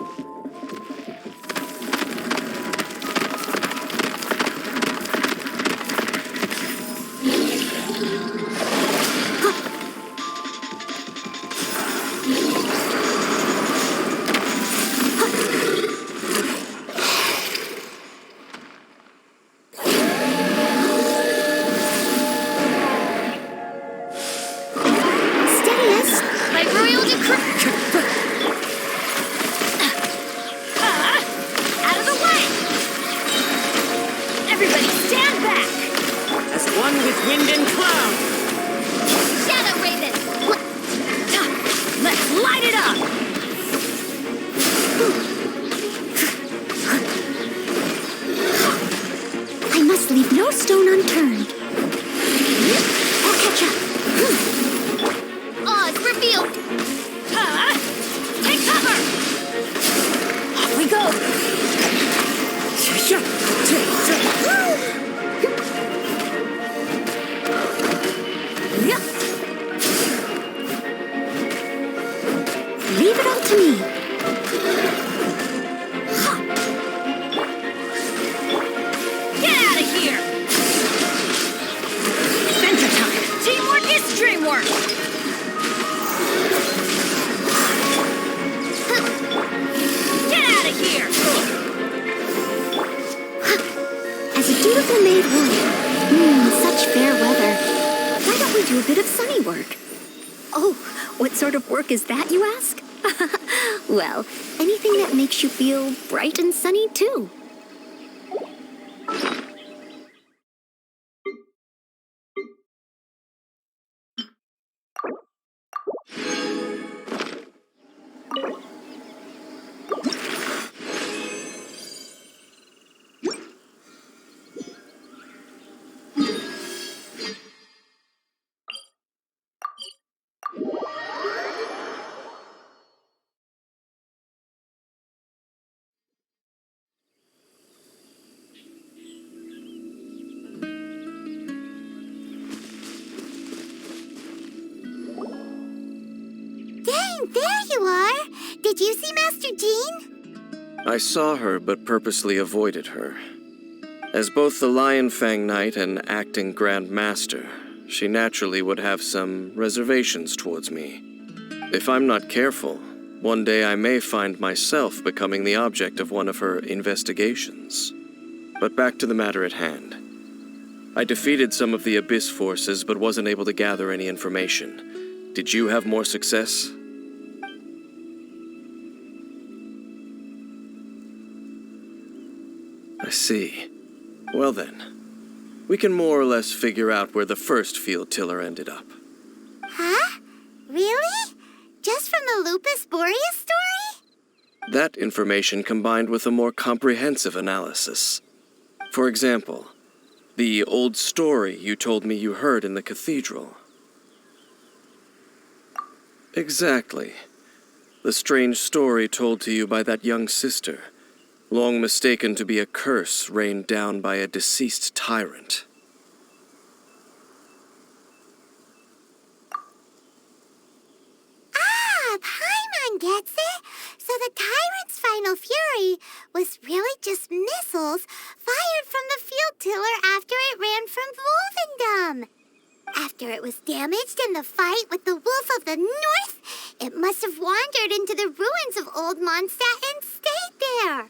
Speaker 5: Leave no stone unturned. I'll catch up.
Speaker 2: Oz, revealed. Take cover.
Speaker 5: Off we go. Leave it all to me.
Speaker 2: Dreamwork! Get out of here!
Speaker 5: As a dutiful maid would. Such fair weather. Why don't we do a bit of sunny work? Oh, what sort of work is that, you ask? Well, anything that makes you feel bright and sunny, too.
Speaker 2: there you are. Did you see Master Jean?
Speaker 3: I saw her, but purposely avoided her. As both the Lion Fang Knight and acting Grand Master, she naturally would have some reservations towards me. If I'm not careful, one day I may find myself becoming the object of one of her investigations. But back to the matter at hand. I defeated some of the Abyss forces, but wasn't able to gather any information. Did you have more success? I see. Well then, we can more or less figure out where the first field tiller ended up.
Speaker 2: Huh? Really? Just from the Lupus Boreas story?
Speaker 3: That information combined with a more comprehensive analysis. For example, the old story you told me you heard in the cathedral. Exactly. The strange story told to you by that young sister, long mistaken to be a curse rained down by a deceased tyrant.
Speaker 2: Ah, Paimon gets it. So the tyrant's final fury was really just missiles fired from the field tiller after it ran from Wolvendom. After it was damaged in the fight with the Wolf of the North, it must have wandered into the ruins of Old Mondstadt and stayed there.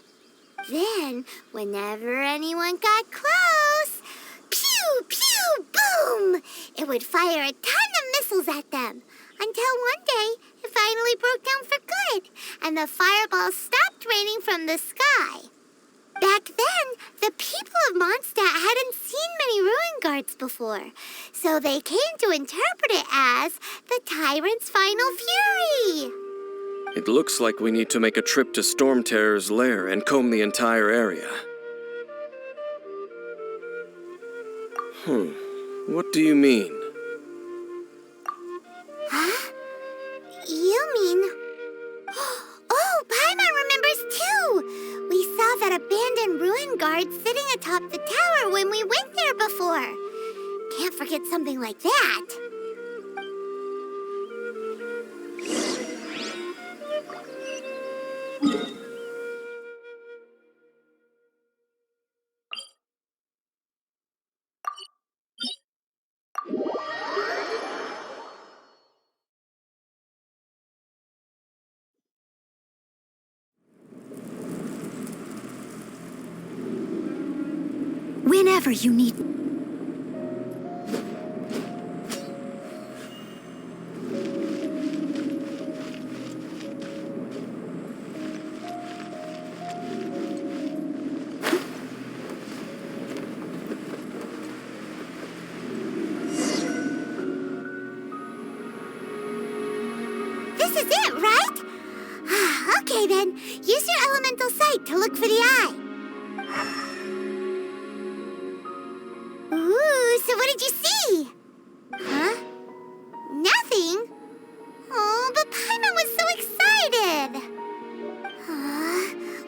Speaker 2: Then, whenever anyone got close, pew, pew, boom! It would fire a ton of missiles at them, until one day it finally broke down for good, and the fireballs stopped raining from the sky. Back then, the people of Mondstadt hadn't seen many ruin guards before, so they came to interpret it as the tyrant's final fury.
Speaker 3: It looks like we need to make a trip to Storm Terror's lair and comb the entire area. What do you mean?
Speaker 2: Huh? You mean... Oh, Paimon remembers too! We saw that abandoned ruin guard sitting atop the tower when we went there before. Can't forget something like that.
Speaker 7: Whenever you need...
Speaker 2: This is it, right? Okay then, use your elemental sight to look for the eye. Ooh, so what did you see? Huh? Nothing? Oh, but Paimon was so excited.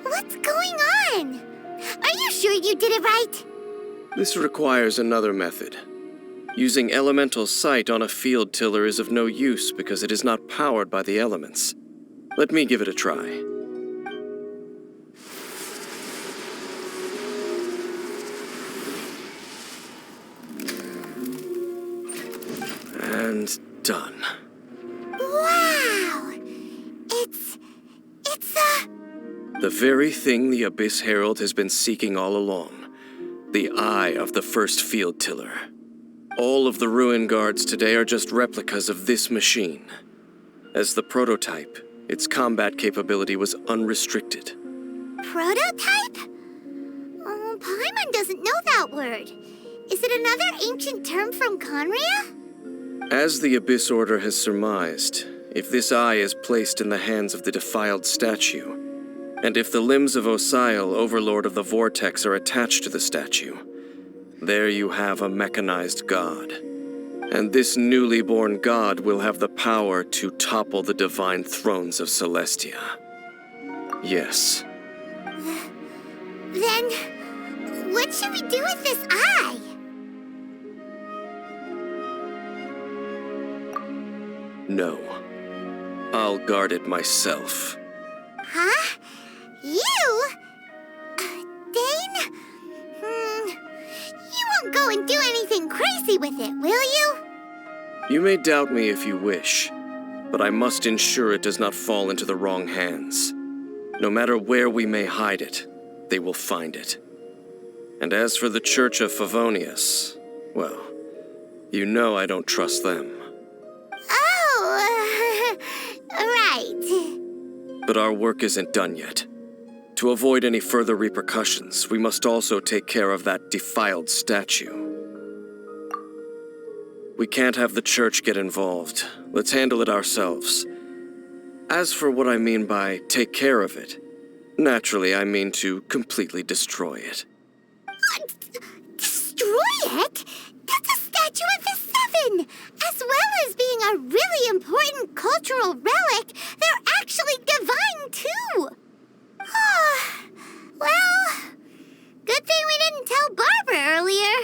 Speaker 2: What's going on? Are you sure you did it right?
Speaker 3: This requires another method. Using elemental sight on a field tiller is of no use because it is not powered by the elements. Let me give it a try. And done.
Speaker 2: Wow! It's
Speaker 3: The very thing the Abyss Herald has been seeking all along. The eye of the first field tiller. All of the ruin guards today are just replicas of this machine. As the prototype, its combat capability was unrestricted.
Speaker 2: prototype? Oh, Paimon doesn't know that word. Is it another ancient term from Conria?
Speaker 3: As the Abyss Order has surmised, if this eye is placed in the hands of the defiled statue, and if the limbs of Osial, Overlord of the Vortex, are attached to the statue, there you have a mechanized god. And this newly born god will have the power to topple the divine thrones of Celestia. Yes.
Speaker 2: Then, what should we do with this eye?
Speaker 3: No. I'll guard it myself.
Speaker 2: Huh? You? Dane? You won't go and do anything crazy with it, will you?
Speaker 3: You may doubt me if you wish, but I must ensure it does not fall into the wrong hands. No matter where we may hide it, they will find it. And as for the Church of Favonius, well, you know I don't trust them.
Speaker 2: Oh, right.
Speaker 3: But our work isn't done yet. To avoid any further repercussions, we must also take care of that defiled statue. We can't have the church get involved. Let's handle it ourselves. As for what I mean by take care of it, naturally I mean to completely destroy it.
Speaker 2: Destroy it? That's a statue of the Seven! As well as being a really important cultural relic, they're actually divine too! Well, good thing we didn't tell Barbara earlier.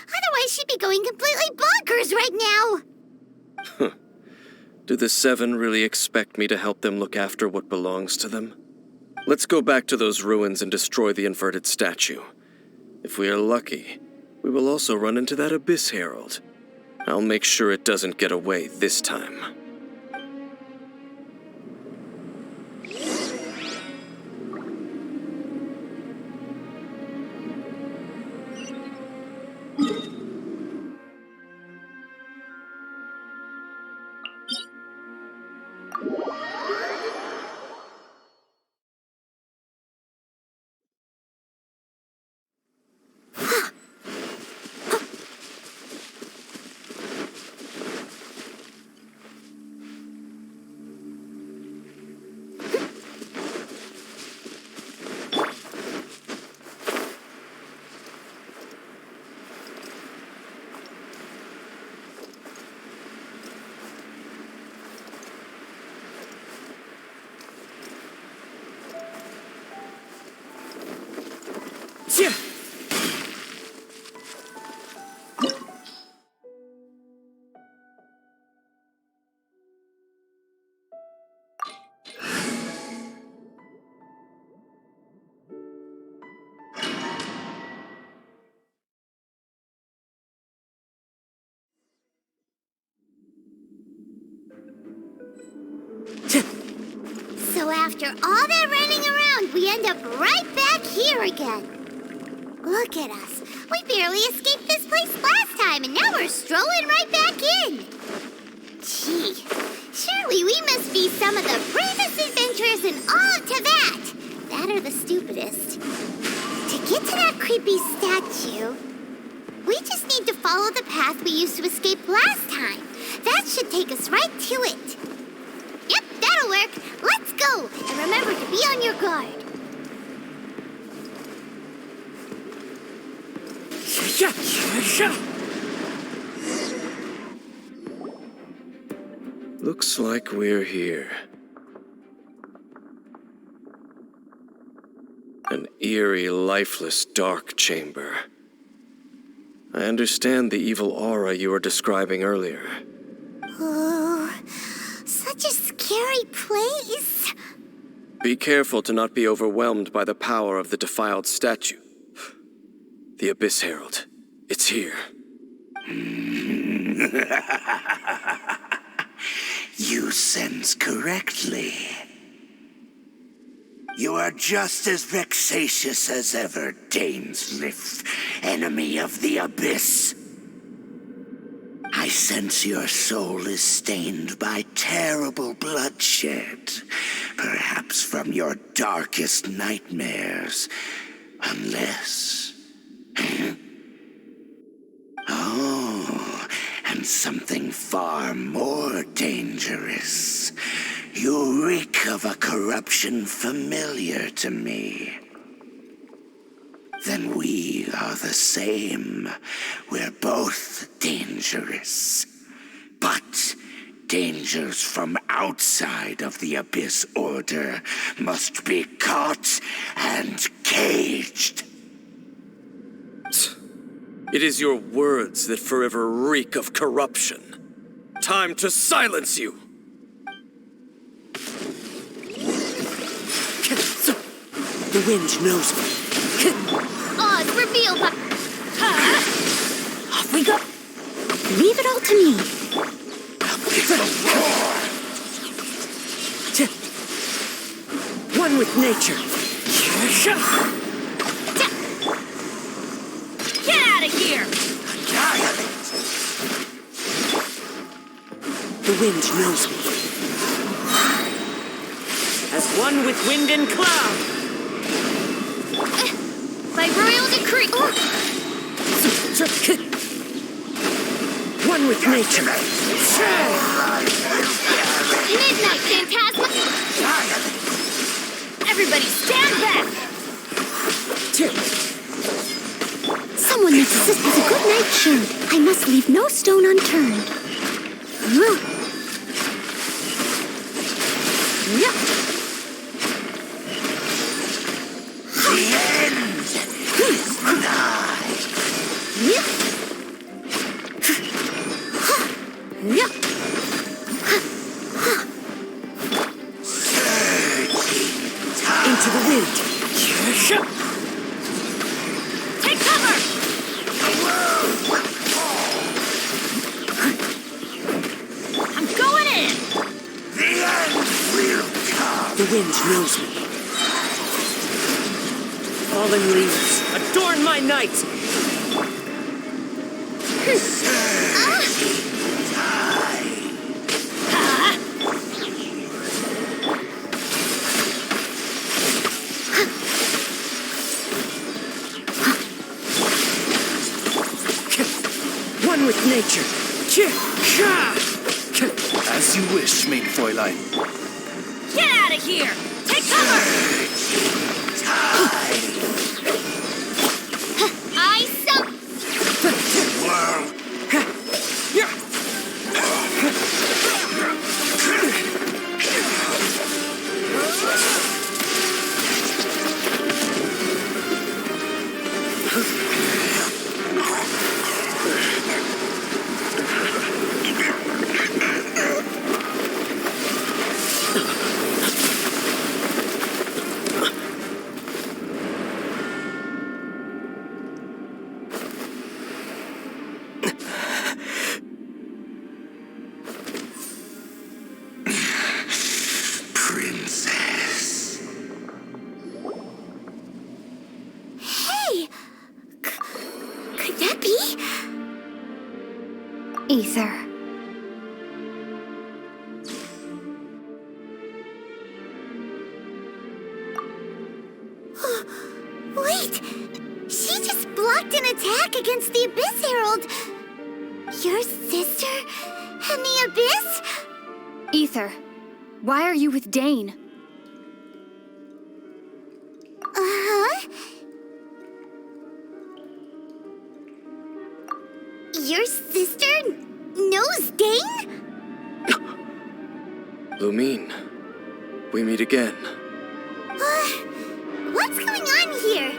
Speaker 2: Otherwise she'd be going completely bonkers right now!
Speaker 3: Do the Seven really expect me to help them look after what belongs to them? Let's go back to those ruins and destroy the inverted statue. If we are lucky, we will also run into that Abyss Herald. I'll make sure it doesn't get away this time.
Speaker 2: So after all that running around, we end up right back here again. Look at us. We barely escaped this place last time, and now we're strolling right back in. Gee, surely we must be some of the bravest adventurers in all of Teyvat. That or the stupidest. To get to that creepy statue, we just need to follow the path we used to escape last time. That should take us right to it. Yep, that'll work. Let's go. And remember to be on your guard.
Speaker 3: Looks like we're here. An eerie, lifeless, dark chamber. I understand the evil aura you were describing earlier.
Speaker 2: Oh, such a scary place.
Speaker 3: Be careful to not be overwhelmed by the power of the defiled statue. The Abyss Herald. It's here.
Speaker 4: You sense correctly. You are just as vexatious as ever, Dainsleif, enemy of the Abyss. I sense your soul is stained by terrible bloodshed, perhaps from your darkest nightmares, unless... Oh, and something far more dangerous. You reek of a corruption familiar to me. Then we are the same. We're both dangerous. But dangers from outside of the Abyss Order must be caught and caged.
Speaker 3: It is your words that forever reek of corruption. Time to silence you!
Speaker 6: The wind knows me.
Speaker 2: Oz, reveal the...
Speaker 5: Off we go. Leave it all to me.
Speaker 6: One with nature.
Speaker 2: Get out of here!
Speaker 6: The wind knows me. As one with wind and cloud.
Speaker 2: By royal decree...
Speaker 6: One with nature.
Speaker 2: Midnight Phantasma! Everybody stand back!
Speaker 5: Someone needs assist with a good night shield. I must leave no stone unturned.
Speaker 6: Into the wind.
Speaker 2: Take cover! I'm going in!
Speaker 6: The wind knows me. Fallen leaves, adorn my night! One with nature.
Speaker 8: As you wish, main Fräulein.
Speaker 2: Get out of here! Take cover! I suck!
Speaker 4: Princess.
Speaker 2: Hey! Could that be?
Speaker 5: Ether.
Speaker 2: Wait! She just blocked an attack against the Abyss Herald! Your sister and the Abyss?
Speaker 5: Ether, why are you with Dane?
Speaker 2: Uh-huh. Your sister knows Dane?
Speaker 3: Lumine, we meet again.
Speaker 2: What's going on here?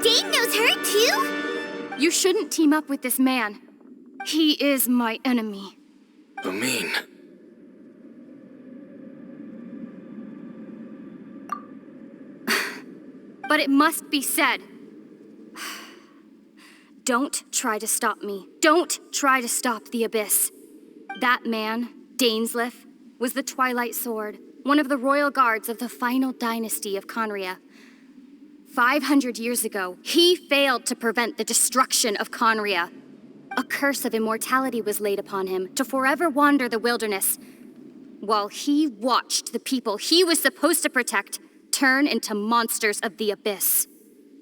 Speaker 2: Dane knows her too?
Speaker 9: You shouldn't team up with this man. He is my enemy.
Speaker 3: Lumine.
Speaker 9: But it must be said. Don't try to stop me. Don't try to stop the Abyss. That man, Dainsleif, was the Twilight Sword, one of the royal guards of the final dynasty of Conria. 500 years ago, he failed to prevent the destruction of Conria. A curse of immortality was laid upon him to forever wander the wilderness, while he watched the people he was supposed to protect turn into monsters of the Abyss.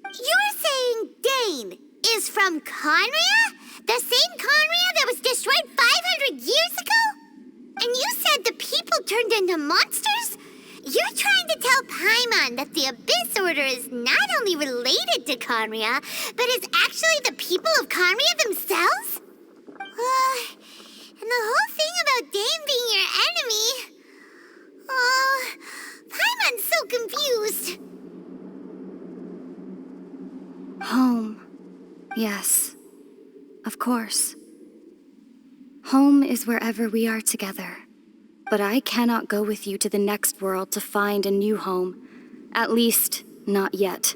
Speaker 2: You're saying Dane is from Conria? The same Conria that was destroyed 500 years ago? And you said the people turned into monsters? You're trying to tell Paimon that the Abyss Order is not only related to Conria, but is actually the people of Conria themselves? And the whole thing about Dane being your enemy... Oh, Paimon's so confused.
Speaker 9: Home. Yes. Of course. Home is wherever we are together. But I cannot go with you to the next world to find a new home. At least, Not yet.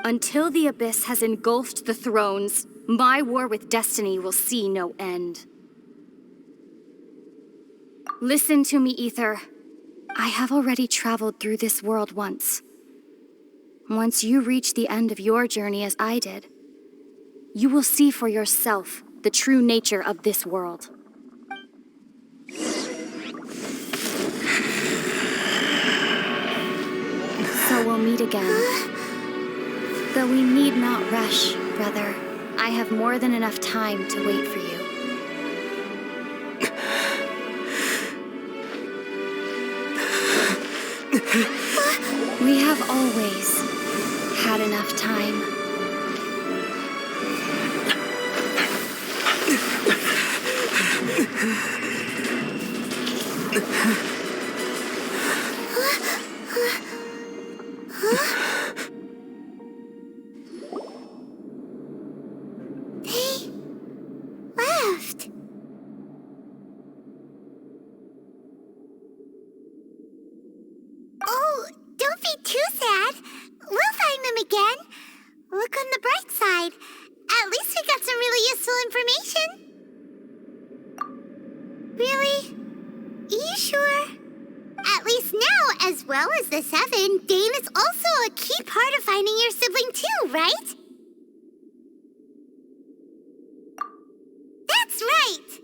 Speaker 9: Until the Abyss has engulfed the thrones, my war with destiny will see no end. Listen to me, Ether. I have already traveled through this world once. Once you reach the end of your journey as I did, you will see for yourself the true nature of this world. So we'll meet again. Though we need not rush, brother. I have more than enough time to wait for you. We have always had enough time.
Speaker 2: They left. Oh, don't be too sad. We'll find them again. Look on the bright side. At least we got some really useful information. Really? You sure? At least now, as well as the Seven, Dane is also a key part of finding your sibling too, right? That's right.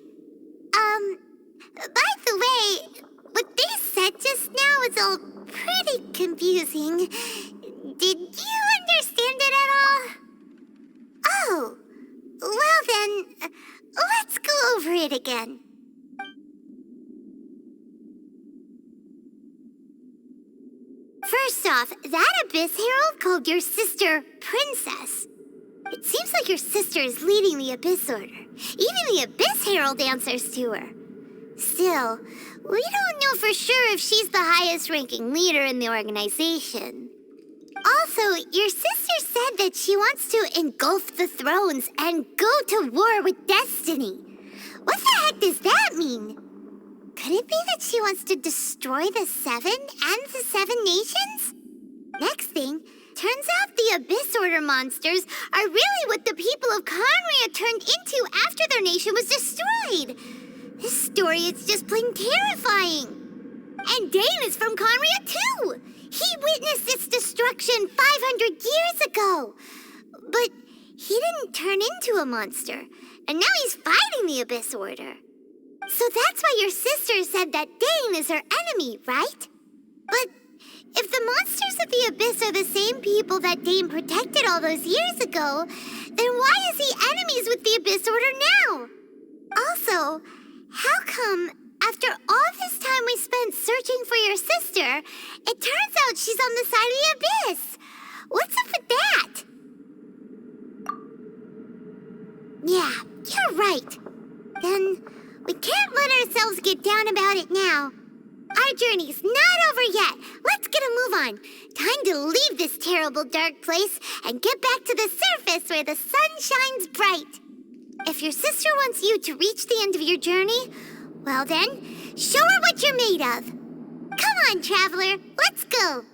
Speaker 2: By the way, what they said just now is all pretty confusing. Did you understand it at all? Oh, well then, let's go over it again. First off, that Abyss Herald called your sister Princess. It seems like your sister is leading the Abyss Order. Even the Abyss Herald answers to her. Still, we don't know for sure if she's the highest-ranking leader in the organization. Also, your sister said that she wants to engulf the thrones and go to war with destiny. What the heck does that mean? Could it be that she wants to destroy the Seven and the Seven Nations? Next thing, turns out the Abyss Order monsters are really what the people of Conria turned into after their nation was destroyed. This story is just plain terrifying. And Dane is from Conria too. He witnessed its destruction 500 years ago. But he didn't turn into a monster. And now he's fighting the Abyss Order. So that's why your sister said that Dane is her enemy, right? But if the monsters of the Abyss are the same people that Dane protected all those years ago, then why is he enemies with the Abyss Order now? Also, how come, after all this time we spent searching for your sister, it turns out she's on the side of the Abyss? What's up with that? Yeah, you're right. Then we can't let ourselves get down about it now. Our journey's not over yet. Let's get a move on. Time to leave this terrible dark place and get back to the surface where the sun shines bright. If your sister wants you to reach the end of your journey, well then, show her what you're made of. Come on, traveler, let's go.